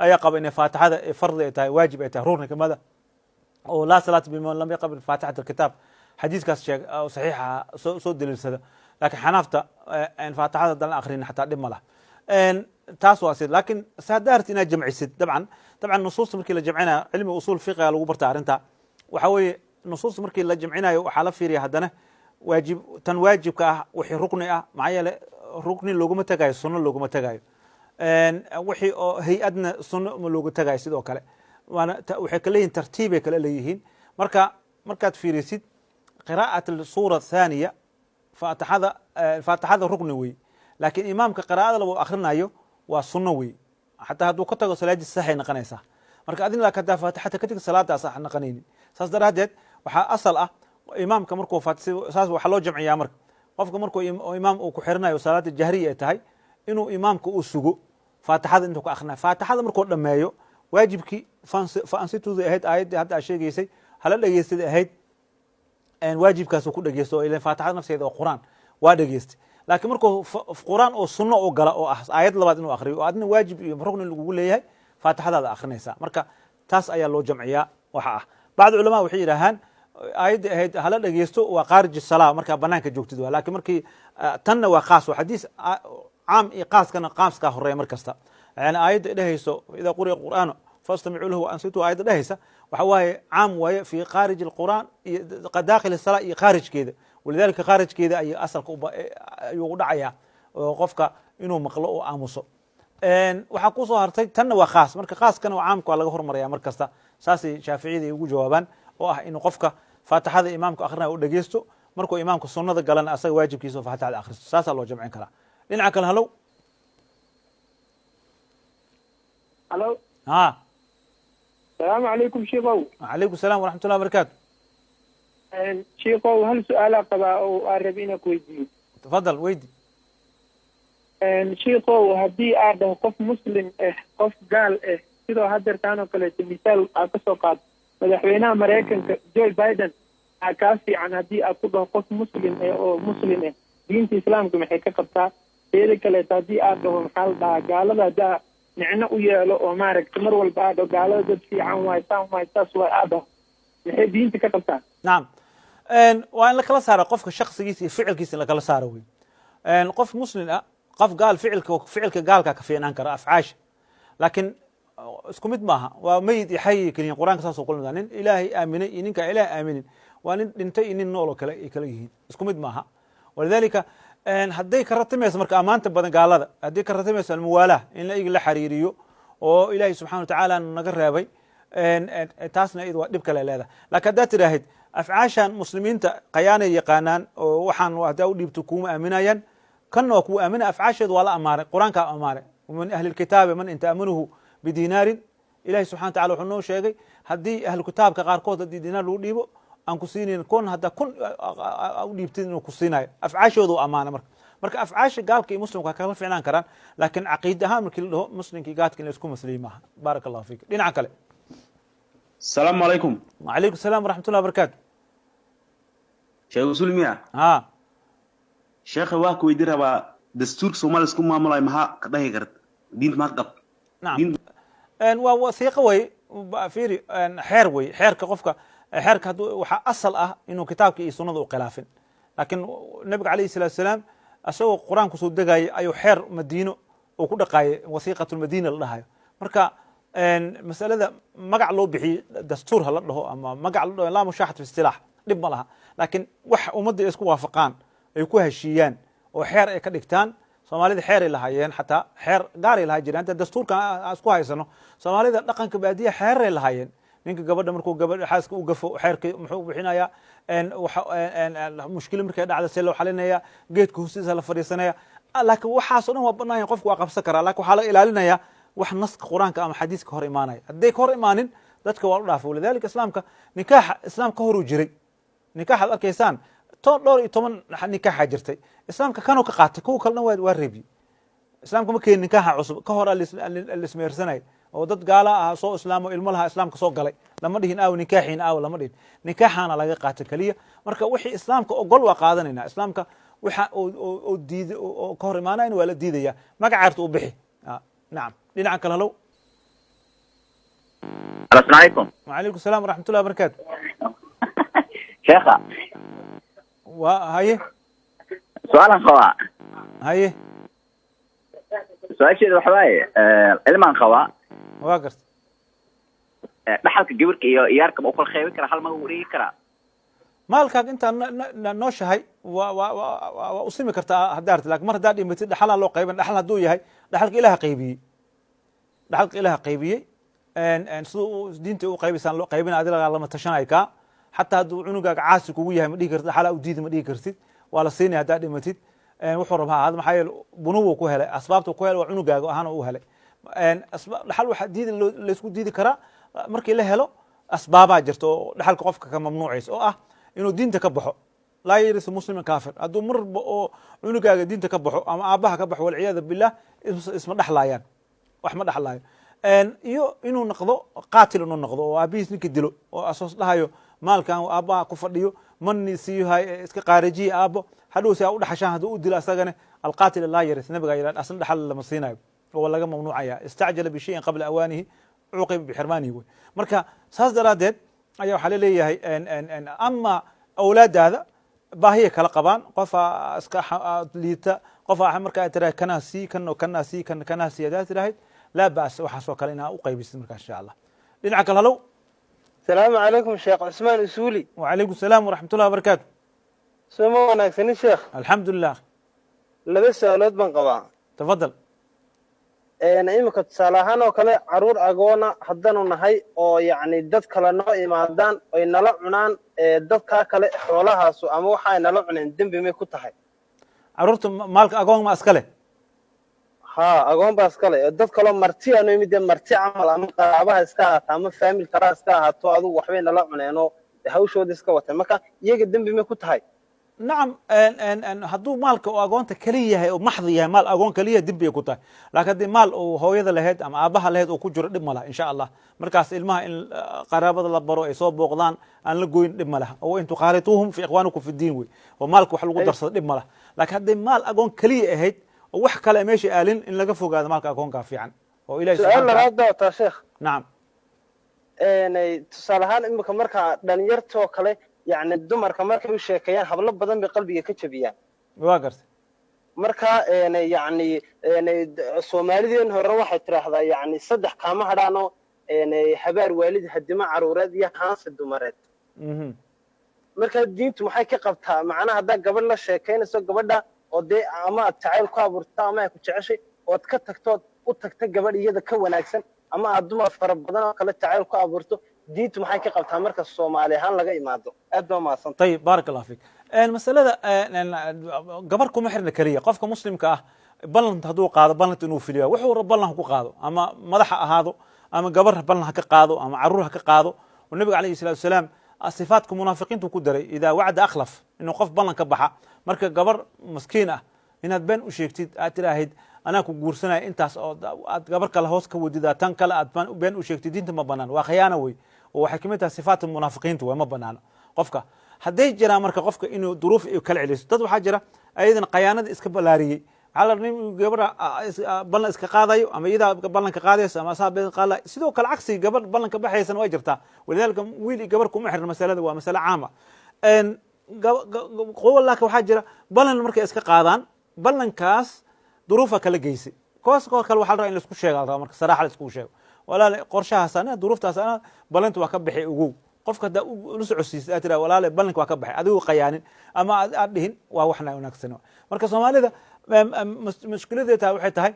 أي قابو إن فاتحة فرض إتاه واجب إتاه رورنا كماذا أو لا صلاة بمن لم يقبل فاتحة الكتاب حديث كاس شيء أو صحيحة صود للسد لكن حنافته إن فاتحة دل آخرين حتى دم له إن تاسو أصير لكن سادارت إن جمع السد طبعا نصوص مركي لجمعنا علم أصول فقه لو برتع رنتا وحوي نصوص مركي لجمعنا وحالة فيري هدنا tan waajibka ah wixii rukni ah maxaa yeele rukni looguma tagayo sunno looguma tagayo wixii oo hay-adna sunno ma looga tagayo sidoo kale waana waxay kala leeyihin tartiibay kala leeyihiin markaad fiirisid qiraa'at suura thaniya faatixada rukni wey laakiin imaamka qiraa'ada laba akrinayo waa sunno wey xataa hadduu ka tago salaadii saxay noqonaysaa marka adina hadaa faatixata ka tegi salaadaas sax noqonaynin saas daraadeed waxaa asal ah imaamka markuu saas waxaa loo jamciyaa marka qofka markuu imaam uu ku xirinayo salaada jahriya ay tahay inuu imaamka uu sugo faatixada intuu ka akrinayo faatixada markuu dhameeyo waajibkii faansituda ahayd aayaddii hadda aa sheegaysay hala dhegeystay ahayd waajibkaasuu ku dhegeysto ilan faatixada nafteeda oo qur'aan waa dhegeystay laakiin markuu qur'aan oo sunno u gala oo ah aayad labaad inuu akriyo oo adna waajib iyo rukni lagugu leeyahay faatixadaada akrinaysaa marka taas ayaa loo jamciyaa waxa ah bacd culamaa waxay yidhaahaan aayaddii ahayd hala dhegeysto waa khaarij salaa markaa banaanka joogtid waa laakiin markii tanna waa qaas waa xadiis caam iyo qaaskana qaaskaa horeeya mar kasta yani aayadda dhehayso idaa quriya qur'aanu fastamicuu lahu waansituu aayadda dhehaysa waxa waaye caam waaye fi khaarij alqur'aan iyo daakil salaa iyo khaarijkeeda walidalika khaarijkeeda ay asalka ayuu u dhacayaa oo qofka inuu maqlo oo aamuso waxaa kusoo hartay tanna waa khaas marka khaaskana caamka waa laga hormaraya mar kasta saasay shaaficiyada ay ugu jawaabaan oo ah inuu qofka faatixada imaamka akhrinayo u dhegeysto markuu imaamka sunnada galana asaga waajibkiisa oo faatixada akhristo saasaa loo jamcin karaa dhinaca kale halow halo ha asalaamu calaykum sheikow calaykum salaam waraxmatullahi wabarakaatu sheikow hal su-aalaa qabaa oo aan rabi inaan ku weydiiyo tafadal weydi sheikow haddii aad dhaho qof muslim qof gaal sidoo hadeertaan oo kaleeto misaal aad ka soo qaado madaxweynaha maraykanka joe biden aa kaa fiican haddii aad ku dhaho qof muslim oo muslim diinta islaamka maxay ka qabtaa teeda kaleeto haddii aad dhaho maxaa la dhahaa gaalada haddaa nicno u yeelo oo maaragta mar walba aad dhaho gaalada dad fiican waay saan waay saas waay aad dhaho maxay diinta ka qabtaa nacam waa in lakala saara qofka shaksigiisa iyo ficilkiisa in lakala saaro wey qof muslim ah qof gaal ficilka gaalkaa ka fiicnaan kara afcaasha laakiin isku mid maaha waa meyid iyo xay keliyin qur-aanka saasoo kula mid nin ilaahay aaminay iyo ninkaa ilaahay aaminin waa nin dhintay iyo nin nool oo kale ay kala yihiin isku mid maaha walidalika hadday ka ratimayso marka ammaanta badan gaalada hadday ka ratimayso almuwaalaah in iyaga la xariiriyo oo ilaahay subxana watacaala naga reebay taasna iyada waa dhib kale leedahay laakiin haddaad tidhaahid afcaashan muslimiinta qayaanay yaqaanaan oo waxaan haddaa u dhiibto kuuma aaminayaan kanna waa kuwa aamina afcaasheedu waa la amaaray qur-aankaa amaaray min ahli lkitaabi man in ta'manuhu bidinaarin ilahi subxana watacala wuxuu noo sheegay haddii ahlu kitaabka qaarkood haddii dinaar lagu dhiibo aan ku siinayn kun haddaa kun u dhiibtid inuu ku siinayo afcaashooda u amaana marka afcaasha gaalka iyo muslimka waa kala ficnaan karaan laakiin caqiid ahaan markii la dhaho muslimka iyo gaadka in la isku masliyi maaha baaraka allahu fiik dhinaca kale السلام عليكم. وعليكم السلام ورحمة الله وبركاته. شيخ وصول مياه. ها. شيخ واك ويدير با دستور سومالي سكون معاملة مها كده يقرد دين ما قب. نعم. دين وثيقة وي فيري حير وي حير كقفك حير كهدو وح أصل إنه كتابك يسنده وخلافين لكن النبي عليه الصلاة والسلام أسوق القرآن كسود دقاي أيو حير مدينه وكل دقاي وثيقة المدينة لها مركا مسألة مقع لو بحي دستور هلا له أما مقع لا مشاحة في الاصطلاح dhib ma laha laakiin wax ummadda isku waafaqaan ay ku heshiiyaan oo xeer ay ka dhigtaan soomaalida xeer ay lahaayeen xataa xeer gaar ay lahaa jireen inta dastuurka isku haysano soomaalida dhaqanka baadiya xeer ay lahaayeen ninka gabadha markuu gabadha xaaska u gafo xeerkii muxuu bixinayaa mushkilo markay dhacdo see loo xalinaya geedka hoostiisa la fadhiisanaya laakiin waxaasoo dhan waa banaayeen qofku waa qabsan karaa laakiin waxaa la ilaalinayaa wax naska qur-aanka ama xadiiska hor imaanaya hadday ka hor imaanin dadka waa u dhaafay walidalika islaamka nikaaxa islaamka horuu jiray nikaaxaad arkaysaan dhowr iyo toban nikaaxa jirtay islaamka kanuu ka qaatay kuwa kalena waa reebiye islaamka ma keenin nikaaxa cusub ka hor lismeersanay oo dad gaala ah soo islaamo ilmo laha islaamka soo galay lama dhihin aaw nikaaxiin aaw lama dhihin nikaaxaana laga qaatay keliya marka wixii islaamka ogol waa qaadanayna islaamka waxa oo diiday oo ka hor imaanayna waa la diidaya magacaarta u bixi nacam dhinaca kale halow السلام عليكم. وعليكم السلام ورحمة الله وبركاته. شيخة. وهاي. سؤال خوا. هاي. سؤال شيء وحواي علما خوا. واقرت. dhaxalka gabarka iyo iyaarka oo kala qeybin kara hal ma uu dhigi kara maalkaaga intaa nooshahay waa u simi kartaa haddaa arti lakin mar haddaa dhimatid dhaxalaa loo qayban dhaxal hadduu yahay dhaxalka ilaha qaybiyey dhaxalka ilaha qaybiyey siduu diinta u qaybaysaan loo qaybina adiga lama tashanay kaa xataa hadduu cunugaaga caasi kugu yahay ma dhihi kartid dhaxalaa u diidi ma dhihi kartid waa la siinaya haddaa dhimatid wuxuu rabaa ahaad maxaa yeele bunuwu ku helay asbaabta ku helay waa cunugaaga ahaan u helay dhaxal waxaa diidi laysku diidi karaa markii la helo asbaabaa jirta oo dhaxalka qofka ka mamnuucaysa oo ah inuu diinta ka baxo laa yarisu musliman kaafir hadduu marba oo cunugaaga diinta ka baxo ama aabbaha ka baxo walciyaadu billah isma dhexlaayaan wax ma dhexlaayo iyo inuu noqdo qaatil inuu noqdo oo aabihiis ninka dilo oo asoos dhahayo maalkan aabbaha ku fadhiyo mani siiyahay iska qaarajiya aabbo hadhow si aa u dhaxashaan hadduu u dilo asagana alqaatil laa yaris nabigaa yidhahd asna dhaxal lama siinayo oo laga mamnuucaya istacjala bishayin qabla awaanihi cuqiba bixirmaanihi wey marka saas daraaddeed ayaa waxaa laleeyahay ama awlaadaada baahiya kala qabaan qofaa iska liita qofaa markaa tirahay kanaa sii kan kanaa sii kan kanaa sii hadaa tirahayd laa ba'as waxaas oo kale inaa u qaybisid markaa insha allah dhinaca kale halow السلام عليكم شيخ عثمان أسولي. وعليكم السلام ورحمة الله وبركاته. سمو وناكسني شيخ. الحمد لله. لبس أولاد بن قبا. تفضل. أنا إمك تصالحان وكله عرور أجونا حدنا نهاي أو يعني دت كلا نوع مادان أو نلعب عنان دت كلا حولها سو أمو حي نلعب عن الدم بما كتحي. عرورت مالك أجون ما أسكله. ها أقوم باسكالي دad kale marti aanu imid marti camal ama qarabaha iska ahaata ama family kara iska ahaato adu waxbay nala cuneeno hawshooda iska wata marka iyaga dambi ma ku tahay nacam hadduu maalka oo agoonta kaliya yahay oo maxdi yahay maal agoon kaliya dambi ku tahay laakiin haddii maal oo hooyada lahayd ama aabaha lahayd oo ku jiro dhib ma laha insha allah markaas ilmaha in qaraabada la baro ay soo booqdaan aan la goyn dhib ma laha oo intu qaarituhum fi ikhwaanikum fi diin wey oo maalka wax lagu darsado dhib ma laha laakiin haddii maal agoon kaliya ahayd wax kale meesha aalin in laga fogaado maalka akoonka fiican oo ilaahay subhanahu wa ta'ala sheekh naam tusalahan imika marka dhalinyartoo kale yani dumarka markay u sheekayaan hablo badan bay qalbiga ka jabiyaan waa gartay marka yani Soomaalideen hore waxay tiraahdaa yani saddex kaama hadhaano habaar waalid hadima caruureed iyo haansi dumareed marka diintu maxay ka qabtaa macnaha hadda gabadh la sheekaynayso gabadha oo de ama tacayl ku abuurta ama ay ku jeceshay oo ka tagto u tagta gabadh iyada ka wanaagsan ama aad dumar fara badan oo kale tacayl ku abuurto diintu maxay ka qabtaa marka Soomaali ahaan laga imaado aad baa maasan طيب بارك الله فيك المسألة gabar kuma xirna kaliya qofka muslimka ah ballan haduu qaado ballan inuu filiyo wuxuu ballan ku qaado ama madax ahaado ama gabar ballan ka qaado ama caruur ka qaado nabiga kaleey salaatu salaam sifaadka munaafiqiintu ku daray ida wacda akhlaf inuu qof ballan ka baxa marka gabar maskiin ah inaad been u sheegtid aad tiraahid anaa ku guursanay intaas oo aad gabar kale hoos ka wadida tan kale aad been u sheegtid diinta ma banaan waa khiyaano way oo waxay kamid tahay sifaadka munaafiqiintu waa ma banaan qofka haday jira marka qofka inuu duruuf ay kala celiso dad waxa jira ayadan khiyaanada iska balaariyay على الرنيم جبر بلن إسقاطايو أما إذا بلن كقاضيس أما صاب قال سيدو كالعكسي جبر بلن كبحث واجرته ولذلك ويلي جبركم محر المسألة ومسألة عامة إن قول لك وحجرة بلن المركز إسقاطان بلن كاس ظروفها كلا جيسي كوس كل واحد رأي لسكو شيء على مركز صراحة لسكو شيء ولا قرشها سنة ظروفتها سنة بلن توكبحي وجو قف كده نسع السياسات ولا لا بلن توكبحي هذا قيان أما أدهن ووحنا هناك سنة مركز الصومالي ده مشكلتها waxay tahay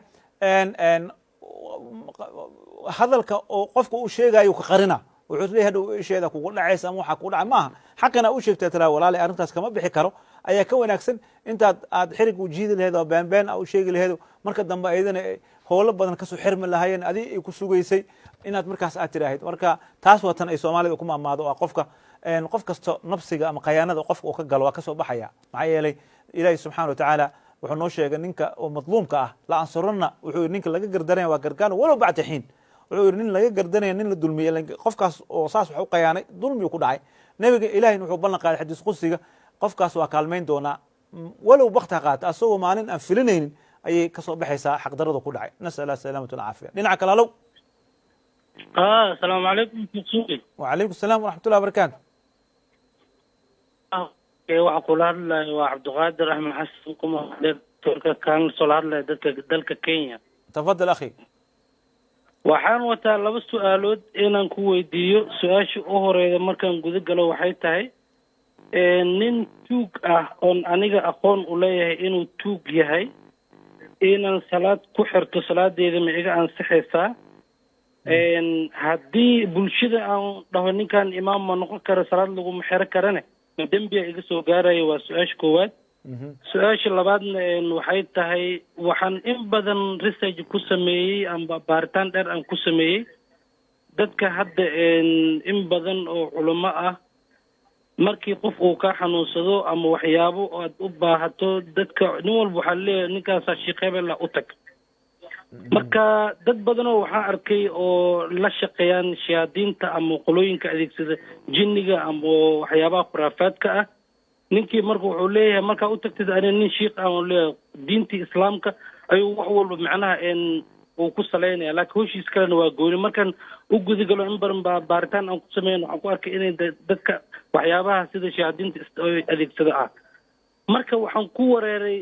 hadalka oo qofka uu sheegayo ka qarina wuxuu leeyahay haduu isheeda kugu dhacaysa ama waxa ku dhacay maaha xaqina uu sheegtay tala walaal arintaas kama bixi karo ayaa ka wanaagsan inta aad xirig u jiidi lahayd oo been u sheegi lahayd marka dambe ayadana howlo badan ka soo xirmi lahaayeen adii ay ku sugaysay inaad markaas aad tiraahid marka taas watan ay Soomaalida ku maamaado oo qofka qof kasto nafsiga ama qayaanada qofka uu ka galo waa ka soo baxaya maxay yeelay Ilaahay subhanahu wa ta'ala wuxuu noo sheegay ninka oo madluumka ah la ansurna wuxuu ninka laga gardanay waa gargaan walow bacda xiin wuxuu nin laga gardanay nin la dulmiyay qofkaas oo saas wax u qayaanay dulmi ku dhacay nabiga Ilaahay wuxuu ballan qaaday xadiis qudsiga qofkaas waa kaalmeyn doona walow waqti qaata asoo maalin aan filinaynin ayay ka soo baxaysaa xaq darada ku dhacay nasala salaamatu alaafiya dhinaca kale halow السلام عليكم شيخ وعليكم السلام ورحمة الله وبركاته waxaa kula hadlaya waa cabdiqaadir axmed xasan kuma turka kaan soo hadlaya dalka Kenya تفضل أخي waxaan wataa laba su'aalood inaan ku weydiiyo su'aasha u horeeyda markaan guda galo waxay tahay nin tuug ah oon aniga aqoon u leeyahay inuu tuug yahay inaan salaad ku xirto salaadeeda ma iga ansixaysaa haddii bulshada aan dhaho ninkan imaam ma noqon karo salaad laguma xiro karane ma dembiga iga soo gaaraya waa su-aasha koowaad su-aasha labaadna waxay tahay waxaan in badan research ku sameeyey amba baaritaan dheer aan ku sameeyey dadka hadda in badan oo culamo ah markii qof uu ka xanuunsado ama waxyaabo aad u baahato dadka nin walba waxaa leeyahay ninkaasaa sheekh hebela u tag marka dad badanoo waxaa arkay oo la shaqeeyaan shayaadiinta ama qolooyinka adeegsada jinniga ama waxyaabaha khuraafaadka ah ninkii marka wuxuu leeyahay markaa u tagtid ani nin shiikh ah oo leeyahay diintii islaamka ayuu wax walba macnaha uu ku salaynaya laakiin hoshiis kalena waa gooni markaan u gudagalo in badan baa baaritaan aan ku sameyn waxaan ku arkay inay dadka waxyaabaha sida shayaadiinta adeegsada ah marka waxaan ku wareeray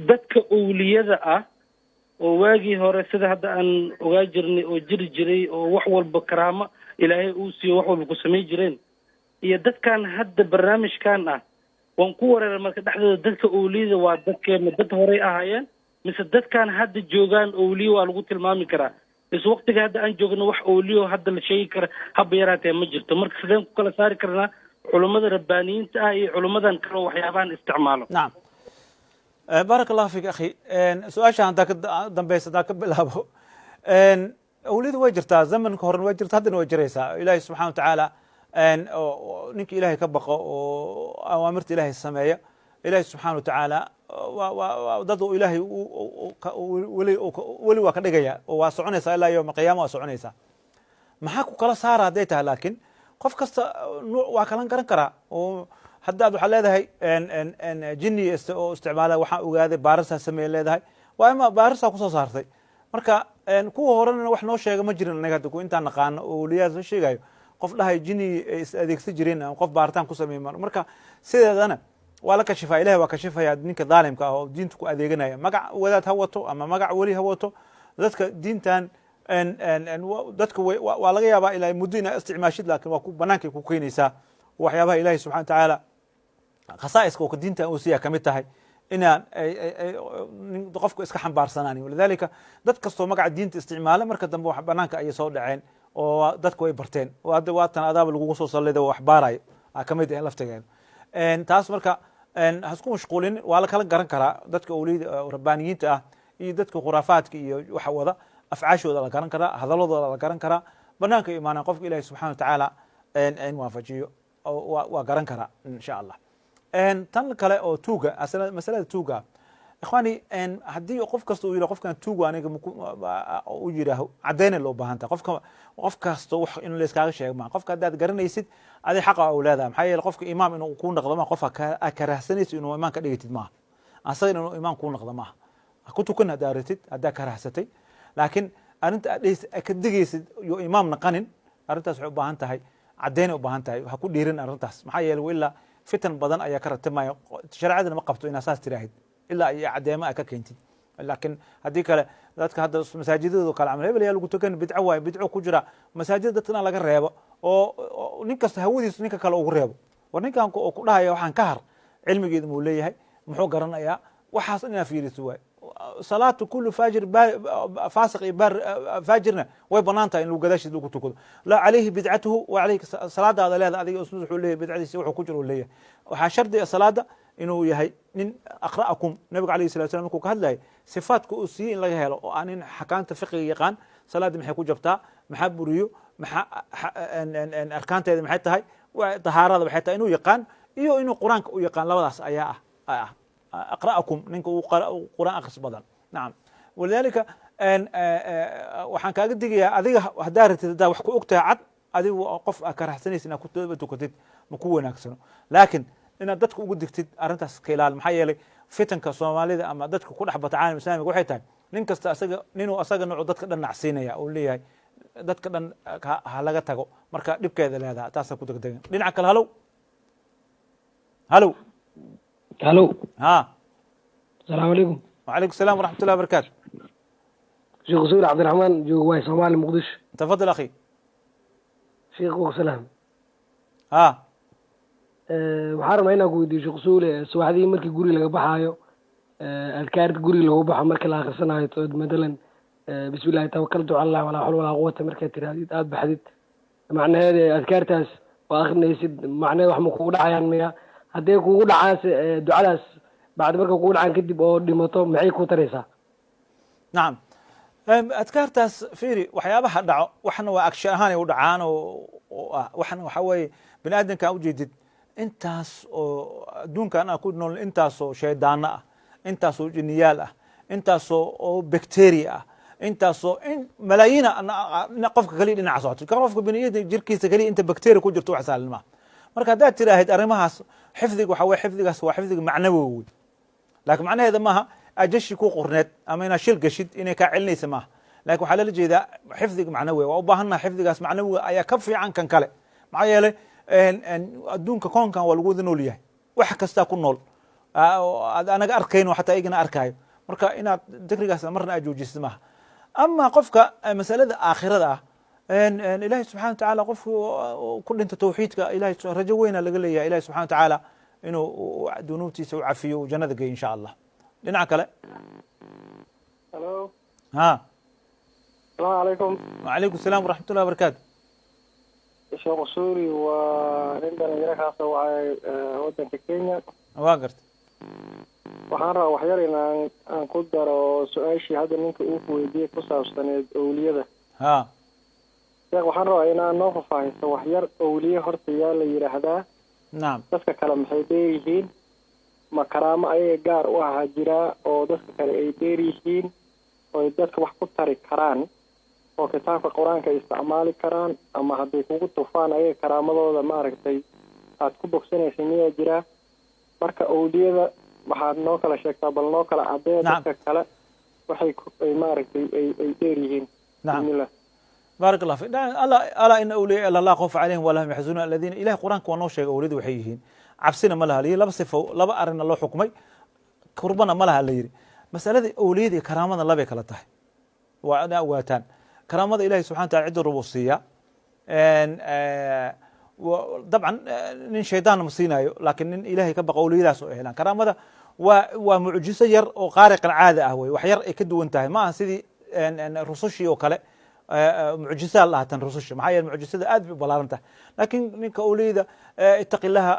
dadka owliyada ah oo waagii hore sida hadda aan ogaa jirnay oo jiri jiray oo wax walba karaamo ilaahay uu siiyo wax walba ku samayn jireen iyo dadkan hadda barnaamijkan ah waan ku wareeray marka dhexdooda dadka owliyada waa dadkeena dad horey ahaayeen mise dadkan hadda joogaan owliyo waa lagu tilmaami karaa is waqtiga hadda aan joogno wax owliyo hadda la sheegi kara haba yaraatee ma jirto marka sideen ku kala saari karnaa culummada rabbaaniyiinta ah iyo culummadan kale oo waxyaabahan isticmaalo nacam baarak allahu fiik akhi su-aasha haddaa ka dambeysa haddaa ka bilaabo awliyadu way jirtaa zamanka horena way jirta haddana way jiraysaa ilaahay subxana wa tacaala ninka ilaahay ka baqo oo awaamirta ilaahay sameeya ilaahay subxana wa tacaala dad ilaahay weli waa ka dhigaya oo waa soconaysaa ilaa yowma qiyaama waa soconaysaa maxaa ku kala saara hadday tahay laakiin qof kasta waa kalan garan karaa oo hadda ad waxaad leedahay jinni oo isticmaala waxaan ogaaday baarisaa sameeye leedahay waa ima baarisaa kusoo saartay marka kuwa horena wax noo sheega ma jirin anaga hadda intaan naqaano oo weliyaas la sheegayo qof dhahay jinni is adeegsan jireen ama qof baaritaan ku sameeye marka sideedana waa la kashifaa ilahay waa kashifaya ninka dhaalimka ah oo diinta ku adeeganaya magac wadaad ha wato ama magac weli ha wato dadka diintan dadka waa laga yaabaa ilaa muddo inaa isticmaashid laakin waa banaankay ku keenaysaa waxyaabaha ilahay subxana wa tacaala khasaa'iska oo diintan uu siiya kamid tahay inaan qofka iska xambaarsanaan walidalika dad kastoo magaca diinta isticmaala marka dambe wax banaanka ayay soo dhaceen oo dadku way barteen oo hadda waatan adaaba lagugu soo sallida wax baarayo kamid ah laftigeeda taas marka hasku mashquulin waa la kala garan karaa dadka awliyada rabbaaniyiinta ah iyo dadka khuraafaadka iyo waxa wada afcaashooda la garan karaa hadaladooda la garan karaa banaanka imaanaan qofka ilaahi subxana wa tacaala waafajiyo waa garan karaa insha allah tan kale oo tuuga masalada tuuga ikhwani haddii qof kasta uu yidhaho qofkan tuuga aniga u yidhaaho cadeyna loo baahan tahay qof kasta wax in layskaaga sheego maa qofka haddaad garanaysid adi xaqa u leedahay maxaa yeele qofka imaam inuu kuu noqdo ma qof karahsanaysid inuu imaan ka dhigatid maaha asaga inuu imaam kuu noqdo maaha ku tukan haddaa ratid haddaa karahsatay laakiin arrinta aad ka digaysid iyo imaam naqanin arrintaas waxay u baahan tahay cadeyna u baahan tahay ha ku dhiirin arrintaas maxaa yeele ilaa fitan badan ayaa ka ratimaya shareecadana ma qabto inaa saas tiraahid ilaa iyo cadeema a ka keentid laakiin haddii kale dadka hadda masaajidadooda kale camal hebel yaa lagu tukan bidco waaye bidco ku jira masaajida dadkana laga reebo oo nin kasta hawadiisu ninka kale ugu reebo war ninkan oo ku dhahaya waxaan ka har cilmigeeda muu leeyahay muxuu garanayaa waxaas inaa fiiriso waay salaatu kulu faajir faasiq iyo faajirna way banaan tahay in lagu gadaashiis lagu tukado la calayhi bidcatuhu wa calayhi salaadaada leeda adiga wuxuu leeyahay bidcadiisa wuxuu ku jiro uu leeyahay waxaa shardi salaada inuu yahay nin aqra'akum nabiga alayhi salatu wasalam markuu ka hadlayay sifaadka uu siiyey in laga helo oo aan nin xakaanta fiqiga yaqaan salaadii maxay ku jabtaa maxaa buriyo maxaa arkaanteeda maxay tahay tahaarada maxay tahay inuu yaqaan iyo inuu qur-aanka u yaqaan labadaas ayaa ah aqra'akum ninka uu quraan akhris badan nacam walidalika waxaan kaaga digayaa adiga haddaa ratid haddaa wax ku ogtahay cad adigu qof aa karahsanaysa inaad ku tukatid ma ku wanaagsano laakiin inaad dadka ugu digtid arrintaas ka ilaali maxaa yeelay fitanka soomaalida ama dadka ku dhex bata caalam islamiga waxay tahay nin kasta ninuu asaga noocu dadka dhan nacsiinaya uu leeyahay dadka dhan ha laga tago marka dhibkeeda leedaha taasaa ku degdegan dhinaca kale halow halo ها السلام عليكم وعليكم السلام ورحمة الله وبركاته شيخ سوري عبد الرحمن جو واي صومالي مقدش تفضل أخي شيخ سلام ها waxaan rabaa inaan ku weydiiyo sheekh usuule subaxdii markii guri laga baxaayo adkaarta guriga lagu baxo markii la akhrisanayo matalan bismillahi tawakaltu cala allah walaa xawla walaa quwata markaad tirahdid aada baxdid macnaheeda adkaartaas waa akrinaysid macnaheed wax ma kugu dhacayaan miya haddee kugu dhacaas ducadaas bacdi marka kugu dhacaan kadib oo dhimato maxay ku taraysaa nacam adkaartaas fiiri waxyaabaha dhaco waxna waa agshe ahaanay u dhacaan waxna waxa weeye bini aadamka aan ujeedid intaas oo adduunkan aan ku nool intaasoo shaydaano ah intaasoo jiniyaal ah intaasoo oo bacteria ah intaasoo in malaayiina qofka kaliya dhinaca socoto qofka biniaadam jirkiisa kaliya inta bacteria ku jirto wax saalin maaha marka haddaad tiraahid arrimahaas xifdiga waxa weye xifdigaas waa xifdiga macnawi wey laakiin macnaheeda maaha ajashi ku qorneed ama inaad shil gashid inay kaa celinaysa maaha lakin waxaa lala jeedaa xifdiga macnawi waa u baahannaha xifdigaas macnawiga ayaa ka fiican kan kale maxaa yeelay adduunka koonkan waa lagu wada nool yahay wax kastaa ku nool anaga arkayno xataa igana arkaayo marka inaad dikrigaas marna aad joojisid maaha ama qofka masalada aakhirada ah ilahi subxana wa tacaala qofku ku dhinta tawxiidka ilahay rajo weyna laga leeyahay ilahi subxana wa tacaala inuu dunuubtiisa u cafiyo uu jannada geeyo insha allah dhinaca kale halo ha asalaamu calaykum wacalaykum asalaam waraxmat ullahi wabarakaatu sheekh usuuli waa nin dhalinyaro kaasoo wacay wadanka kenya waa gartay waxaan rabaa waxyar aan ku daro su-aashii hadda ninka uu weydiiyey ku saabsaneed owliyada ha sheekh waxaan rabaa inaan noo faahfaahiso waxyar owliye horta yaa la yidhaahdaa nacam dadka kale maxay dheer yihiin ma karaamo ayaga gaar u ahaa jiraa oo dadka kale ay dheer yihiin oy dadka wax ku tari karaan oo kitaabka qur-aanka ay isticmaali karaan ama hadday kugu tufaan ayaga karaamadooda maaragtay aad ku bogsanaysa miyaa jiraa marka owliyada waxaad noo kala sheegtaa bal noo kala cadee dadka kale waxay maaragtay ay dheer yihiin bismillah baarak allah fi alaa ina awliya ila allah khawfa calayhim walahum yaxzanuun aladiina ilahay qur-aanka waa noo sheegay awliyadu waxay yihiin cabsina ma laha la yidhi laba sifo laba arrinna loo xukmay kurbana ma laha la yidhi masalada awliyada iyo karaamada labay kala tahay waa ina ogaataan karaamada ilahi subxana wataala cidda rubuu siiya dabcan nin shaydaan ma siinaayo laakiin nin ilahay ka baqa awliyadaas oo helaan karaamada waa mucjiso yar oo qaariqan caada ah wey wax yar ay ka duwan tahay ma aha sidii rusushii oo kale mucjisaa la ahatan rususha maxaa yeele mucjisada aad bay u balaaran tahay laakiin ninka awliyada itaqi laha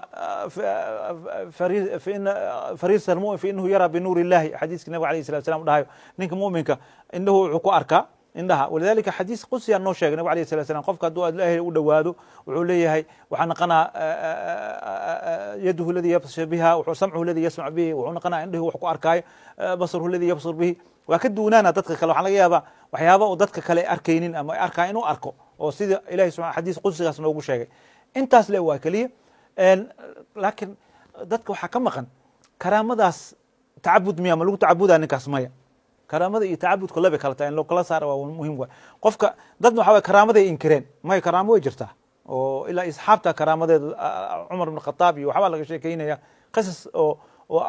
fariisa almumin fa inahu yaraa binuuri illahi xadiiska nabiga alayh salatu salam dhahayo ninka muminka indhahu wuxuu ku arkaa indhaha walidalika xadiis qudsiyaa noo sheegay nabig alayh salat slam qofka hadduu ilaahay u dhowaado wuxuu leeyahay waxaa naqanaa yaduhu ladii yabsir biha samcuhu ladii yasmac bihi wuxuu naqanaa indhihu wax ku arkaayo basaruhu ladii yabsir bihi waa ka duwanaana dadka kale waxaa laga yaabaa waxyaaba uu dadka kale arkaynin ama arkaa inuu arko oo sida ilahi subaa xadiis qudsigaas noogu sheegay intaas le waa keliya laakiin dadka waxaa ka maqan karaamadaas tacabud miya ma lagu tacabudaa ninkaas maya karaamada iyo tacabudka labay kala tahay in loo kala saara waa muhim waay qofka dadna waxa way karaamaday inkireen maya karaamo way jirtaa oo ilaa asxaabta karaamadeeda cumar ibn khataab iyo waxbaa laga sheekeynaya qisas oo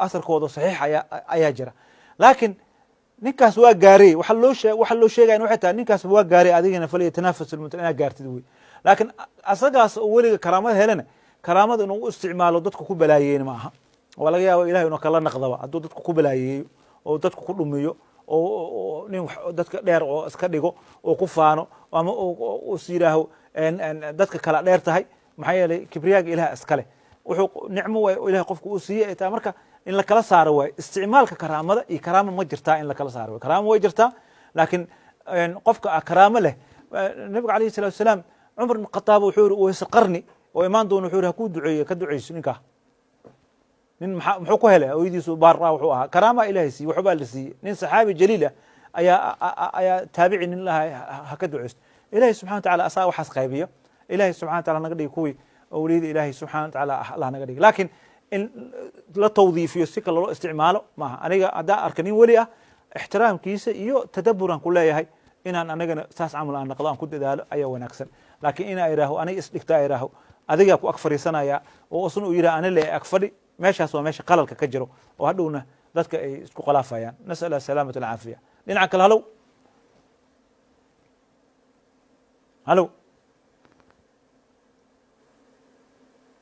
asarkooda saxiix ayaa jira laakiin ninkaas waa gaarey waxa loo sheegaya waxay tahay ninkaas waa gaarey adigana faliya tanaafus ilmutan inaad gaartid wey laakiin asagaas oo weliga karaamada helana karaamada inuu u isticmaalo dadku ku balaayeyn ma aha waa laga yaaba ilahay inuu kala naqdaba hadduu dadku ku balaayeeyo oo dadku ku dhumiyo oo nin dadka dheer oo iska dhigo oo ku faano ama is yidhaaho dadka kala dheer tahay maxaa yeelay kibriyaaga ilaah iskale wuxuu nicmo waay ilahay qofku uu siiyey ay tahay marka in la kala saaro waay isticmaalka karaamada iyo karaama ma jirtaa in la kala saaro waay karaama way jirtaa laakiin qofka karaamo leh nabiga alayhi salatu wasalaam cumar ibn khataab wuxuu yiri wayse qarni oo imaan doona wuxuu yiri ha ku duceeye ka duceyso ninkaa nin muxuu ku helay hooyadiisu baarraa wuxuu ahaa karaama ilaahay siiyey waxbaa la siiyey nin saxaabi jaliil ah ayaa taabici nin lahay ha ka duceysto ilahay subxana wataala asaa waxaas qaybiyo ilahay subxana wataala naga dhigi kuwii awliyada ilahay subxana wataala allah naga dhigi laakiin in la tawdiifiyo si kale loo isticmaalo maaha aniga haddaan arka nin weli ah ixtiraamkiisa iyo tadaburan ku leeyahay inaan anagana saas camal aan naqdo aan ku dadaalo ayaa wanaagsan laakiin inaa idhaaho aniga isdhigtaa idhaaho adigaa ku ag fariisanaya oo isna uu yidhaha ani le ag fadhi meeshaas waa meesha qalalka ka jiro oo hadhowna dadka ay isku khalaafayaan nasal salaamata alcaafiya dhinaca kale halow halow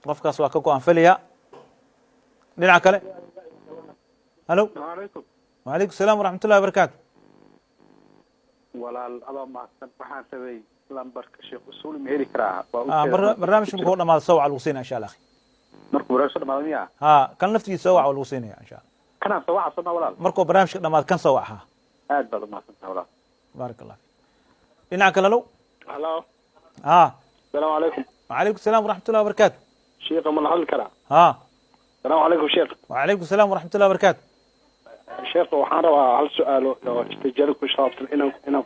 qofkaas waa ka go-aan felayaa dhinaca kale halo عليكم وعليكم السلام ورحمة الله وبركاته ولا الأضاء ما waxaan rabay lambarka sheekh usuul ma heli karaa برنامج markuu dhamaado soo wac lagu siinaya insha Allah markuu barnaamijka dhamaado miyaa ha kan laftigiisa soo wac lagu siinaya insha Allah kana soo wac soo walaal markuu barnaamijka dhamaado kan soo wac ha aad baad u mahadsantahay walaal barakallahu dhinaca kale low halo ha السلام عليكم وعليكم السلام ورحمة الله وبركاته شيخ من هل كرا ها السلام عليكم شيخ وعليكم السلام ورحمة الله وبركاته شيخ waxaan rabaa hal su'aalo oo istijaabi ku saabsan inaan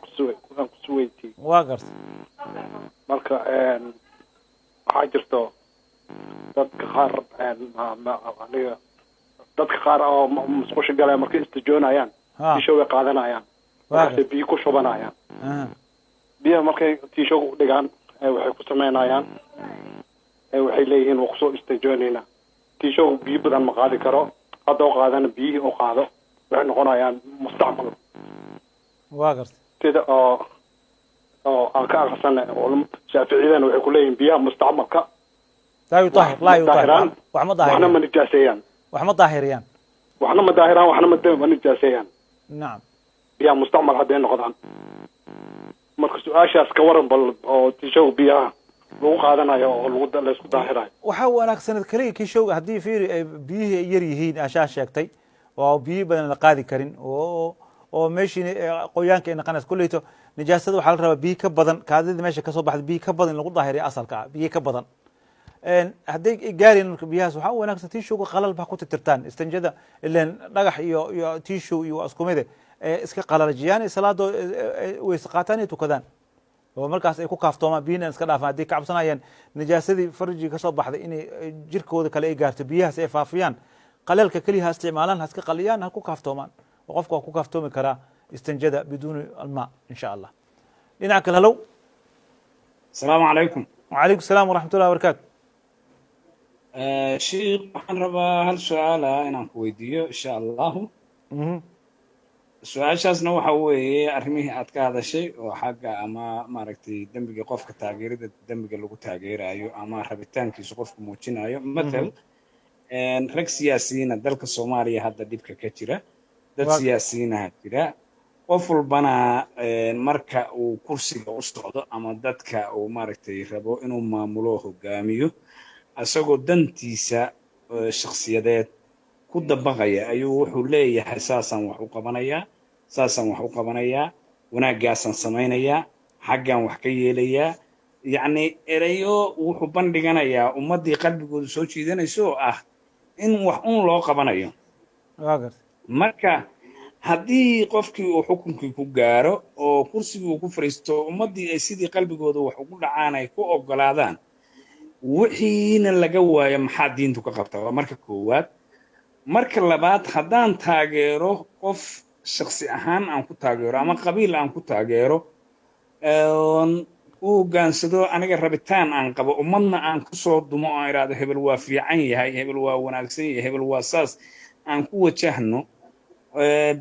ku suweyti waa gartay marka waxaa jirto dadka qaar oo musqusha galaya markay istijoonayaan tiisho way qaadanayaan waxay biyo ku shubanayaan biyaha markay tiisho u dhigaan waxay ku sameynayaan waxay leeyihiin waa kusoo istijoonayna tiisho biyo badan ma qaadi karo hadda u qaadana biyihii u qaado waxay noqonayaan mustacmal waa gartay sida oo aan ka aqrisanay shaaficiyadana waxay ku leeyihiin biyaha mustacmalka لا يطهر لا يطهر وحما ظاهريان waxna ma nijaasayaan وحما ظاهريان waxna ma daahiraan waxna ma nijaasayaan نعم biyaha mustacmal hadday noqdaan marka su-aashaas ka waran bal oo tiishow biyaha lagu qaadanayo oo la isku daahirayo waxa wanaagsan kaliya kiishowga haddii fiiri ay biyihii ay yar yihiin ashaa sheegtay oo biyo badan la qaadi karin oo meeshii qoyaanka ay naqanaysa kulleyto nijaasada waxaa la rabaa biyo ka badan kaadida meesha kasoo baxda biyo ka badan in lagu daahiriyo asalka ah biyo ka badan hadday gaareen marka biyahaas waxaa u wanaagsan tiishowga qalal baa ku tirtirtaan istanjada ileen dhagax iyo tiishow iyo askumide iska qalalajiyaan salaadoo weyse qaataan iyo tukadaan oo markaas ay ku kaaftoomaan biyina iska dhaafaan haddii ka cabsanayaan nijaasadii farjiga kasoo baxday inay jirkooda kale ay gaarto biyahaas ay faafiyaan qaleelka keliya ha isticmaalaan ha iska qaliyaan ha ku kaaftoomaan oo qofka waa ku kaaftoomi karaa istanjada biduuni almaa insha allah dhinaca kale halow السلام عليكم وعليكم السلام ورحمة الله وبركاته شيخ waxaan rabaa hal su'aal ah inaan ku weydiiyo insha Allah su-aashaasna waxa weeye arrimihii aad ka hadashay oo xagga ama maaragtay dembiga qofka taageerida dembiga lagu taageerayo ama rabitaankiisu qofku muujinayo mathal rag siyaasiyiina dalka Soomaaliya hadda dhibka ka jira dad siyaasiyiinaha jira qof walbana marka uu kursiga u socdo ama dadka uu maaragtay rabo inuu maamulo hogaamiyo asagoo dantiisa shakhsiyadeed ku dabaqaya ayuu wuxuu leeyahay saasaan wax u qabanayaa wanaaggaasaan samaynayaa xaggaan wax ka yeelayaa yacni erayo wuxuu bandhiganayaa ummaddii qalbigoodu soo jiidanayso oo ah in wax un loo qabanayo marka haddii qofkii uu xukunkii ku gaaro oo kursigii uu ku fadhiisto ummaddii ay sidii qalbigooda wax ugu dhacaan ay ku oggolaadaan wixiina laga waayo maxaa diintu ka qabta waa marka koowaad marka labaad haddaan taageero qof shakhsi ahaan aan ku taageero ama qabiil aan ku taageero u hoggaansado aniga rabitaan aan qabo ummadna aan ku soo dumo oo idhaahdo hebel waa fiican yahay hebel waa wanaagsan yahay hebel waa saas aan ku wajahno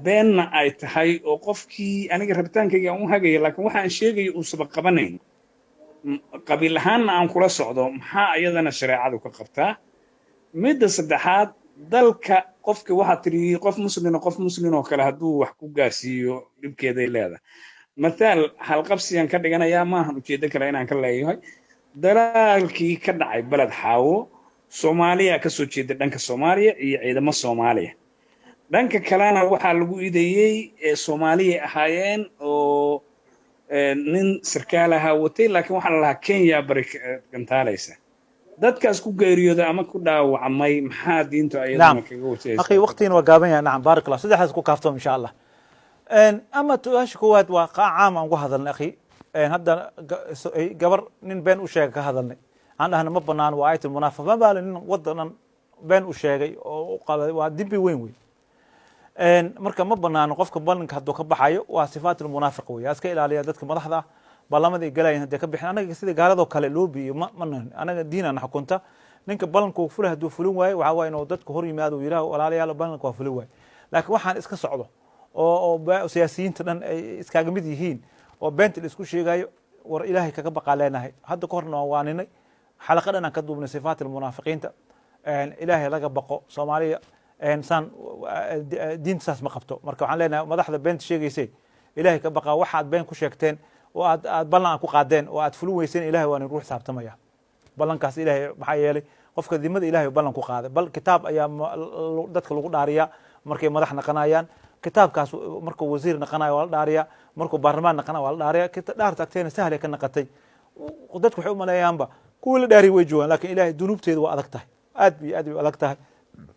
beenna ay tahay oo qofkii aniga rabitaankayga aan u hagaya laakiin waxaan sheegayo uusaba qabanayn qabiil ahaanna aan kula socdo maxaa iyadana shareecadu ka qabtaa midda saddexaad dalka qofka waxaa tiri qof muslim oo kale hadduu wax ku gaarsiiyo dhibkeeday leedahay mathaal halqabsiyan ka dhiganayaa maahan ujeeddo kale inaan ka leeyahay dalaalkii ka dhacay beled xaawo soomaaliya ka soo jeeda dhanka soomaaliya iyo ciidamo soomaaliya dhanka kalena waxaa lagu idayey soomaaliya ahaayeen oo nin sarkaal ahaa watay laakiin waxaa la lahaa kenya bari gantaalaysa dadkaas ku geeriyooda ama ku dhaawacmay maxaa diintu ayadana kaga wajahaysa akhi waqtiina waa gaaban yahay nacam baarak allah saddexdaas ku kaaftoom insha allah ama su-aasha koowaad waa caam aan uga hadalnay akhi hadda gabar nin been u sheega ka hadalnay aan dhahna ma banaan waa ayatul munaafiq ma baala nin wadanan been u sheegay oo u qabay waa dembi weyn wey marka ma banaano qofka ballanka hadduu ka baxayo waa sifaatul munaafiq wey iska ilaaliya dadka madaxda ballamada ay galayaan haddii ka bixin anaga sida gaaladoo kale loo biiyo ma anaga diinana xukunta ninka ballanka uu fulay hadduu fulin waayo waxaa waaye inuu dadka hor yimaado yidhaah walaalayaal ballanka waa fulin waayo laakiin waxaan iska socdo oo siyaasiyiinta dhan ay iskaaga mid yihiin oo beenta la isku sheegayo war ilaahay kaga baqaa leenahay hadda ka horna waan waaninay xalaqa dhan aan ka duubnay sifaat almunaafiqiinta ilaahay laga baqo soomaaliya saan diinta saas ma qabto marka waxaan leenahay madaxda beenta sheegaysay ilaahay ka baqaa waxa aad been ku sheegteen oo aad ballan aan ku qaadeen oo aad fulin weyseen ilaahay waa nin ruux xisaabtamaya ballankaas ilaahay maxaa yeelay qofka dimada ilaahay ballan ku qaaday bal kitaab ayaa dadka lagu dhaariyaa markay madax naqanayaan kitaabkaas markuu wasiir naqanayo waa la dhaariyaa markuu baarlamaan naqanayo waa la dhaariyaa dhaarta agteena sahlay ka naqatay dadku waxay u maleeyaanba kuwii la dhaariy way joogaan laakiin ilaahay dunuubteedu waa adag tahay aad bay adag tahay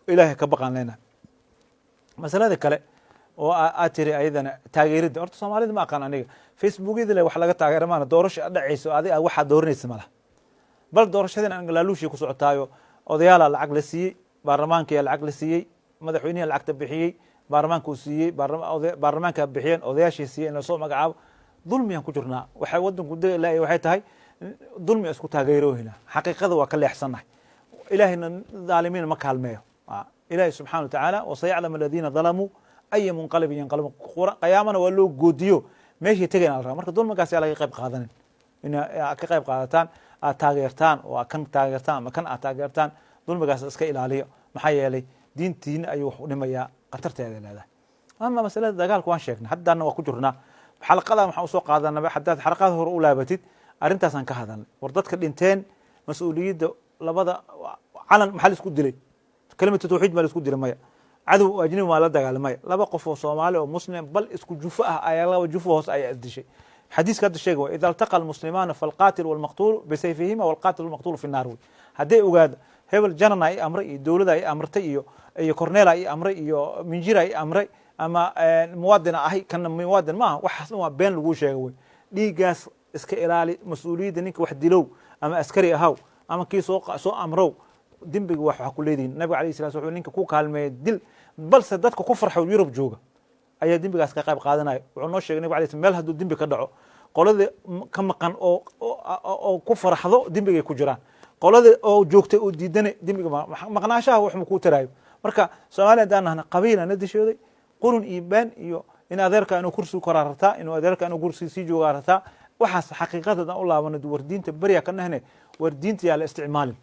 ilaahay ka baqaan leenahay masalada kale oo aad tiri ayadana taageeridda horta soomaalida ma aqaan aniga facebookyada le wax laga taageera maana doorasho dhacayso adiga waxaad dooranaysa malaha bal doorashadeen aan galaaluushii ku socotaayo odayaalaa lacag la siiyey baarlamaankiyaa lacag la siiyey madaxweynihi lacagta bixiyey baarlamaanka uu siiyey baarlamaanka bixiyeen odayaashii siiyey in lasoo magacaabo dulmiyaan ku jirnaa waxay wadanku degalaaya waxay tahay dulmi isku taageeroohina xaqiiqada waa ka leexsannahay ilaahayna dhaalimiina ma kaalmeeyo ilaahay subxana watacaala wasayaclam aladiina dalamuu aya munqalibin yanqalibu qiyaamana waa loo goodiyo meeshii tegayna la rabaa marka dulmigaas yaa laga qayb qaadanin in ka qayb qaadataan aad taageertaan oo kan taageertaan ama kan aad taageertaan dulmigaas iska ilaaliyo maxaa yeelay diintiina ayuu wax u dhimayaa khatarteeda leedahay ama masalada dagaalka waan sheegnay haddana waa ku jirnaa xalaqadan waxaan usoo qaadanaba haddaad xalaqada hore u laabatid arrintaasaan ka hadalnay war dadka dhinteen mas-uuliyadda labada calan maxaa la isku dilay kelimatu tawxiid baa la isku dilay maya cadow ajnabi maa la dagaalamaya laba qof oo soomaali oo muslim bal isku jufo ah ayaa laba jufo hoos ayaa isdishay xadiiska hadda sheega waa ida altaqa almuslimaana falqaatil walmaqtuulu bisayfihima walqaatil walmaqtuulu fi naar wey hadday ogaado hebel janana ay amray iyo dowlada ay amrtay iyo corneela ay amray iyo minjira ay amray ama muwaadina ahay kana muwaadin maaha waxaas waa been lagu sheega wey dhiigaas iska ilaali mas-uuliyadda ninka wax dilow ama askari ahaw ama kii soo amrow dembiga wax ku leedihin nabiga alayhi salatu wuxuu ninka ku kaalmeeyay dil balse dadka ku farxo Yurub jooga ayaa dembigaas ka qayb qaadanaya wuxuu noo sheegay nabiga alayhi meel hadduu dembi ka dhaco qolada ka maqan oo ku farxdo dembigay ku jiraan qolada oo joogtay oo diidanay dembiga maqnaashaha wax ma ku taraayo marka Soomaaliya daanahna qabiilana nadishooday qurun iyo baan iyo in adeerka inuu kursi ku rartaa inuu adeerka inuu kursi sii jooga rartaa waxaas xaqiiqada u laabanad war diinta bariya ka nahne war diinta yaa la isticmaalin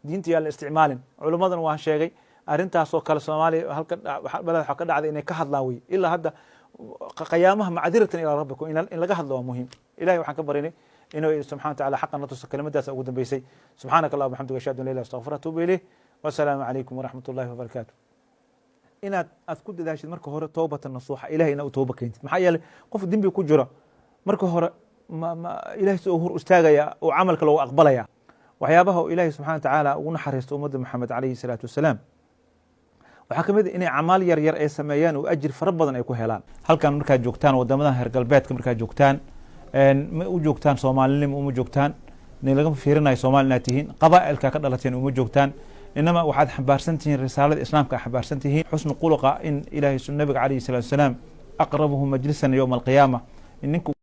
diinta yaa la isticmaalin culummadan waan sheegay arrintaas oo kale Soomaaliya halka balad waxa ka dhacday inay ka hadlaan way ilaa hadda qiyaamaha macdiratan ila rabbikum in laga hadlo waa muhiim ilaahay waxaan ka barinay inuu subhanahu wa ta'ala xaqan tuso kelimadaas ugu dambeysay subhanaka allahumma hamdika ashhadu an la ilaha illa anta astaghfiruka wa atubu ilayh wa salaamu alaykum wa rahmatullahi wa barakatuh inaad aad ku dadaashid marka hore toobatan nasuuxa ilaahay inaad tooba keentid maxaa yeelay qof dembi ku jiro marka hore ilaahay soo hor istaagaya oo camalka loo aqbalaya waxyaabaha ilaahay subhanahu wa ta'ala ugu naxariisto ummadda Muhammad alayhi salatu wasalaam waxaa kamid in acmaal yar yar ay sameeyaan oo ajir fara badan ay ku helaan halkan markaad joogtaan wadamada heer galbeedka markaad joogtaan ma u joogtaan Soomaalnimo uma joogtaan in laga fiirinayo Soomaalina tihiin qabaa'ilka ka dhalateen uma joogtaan inama waxaad xambaarsan tihiin risaalada islaamka xambaarsan tihiin xusnu quluqa in ilaahay nabiga alayhi salatu wasalaam aqrabuhu majlisan yawm alqiyaamah in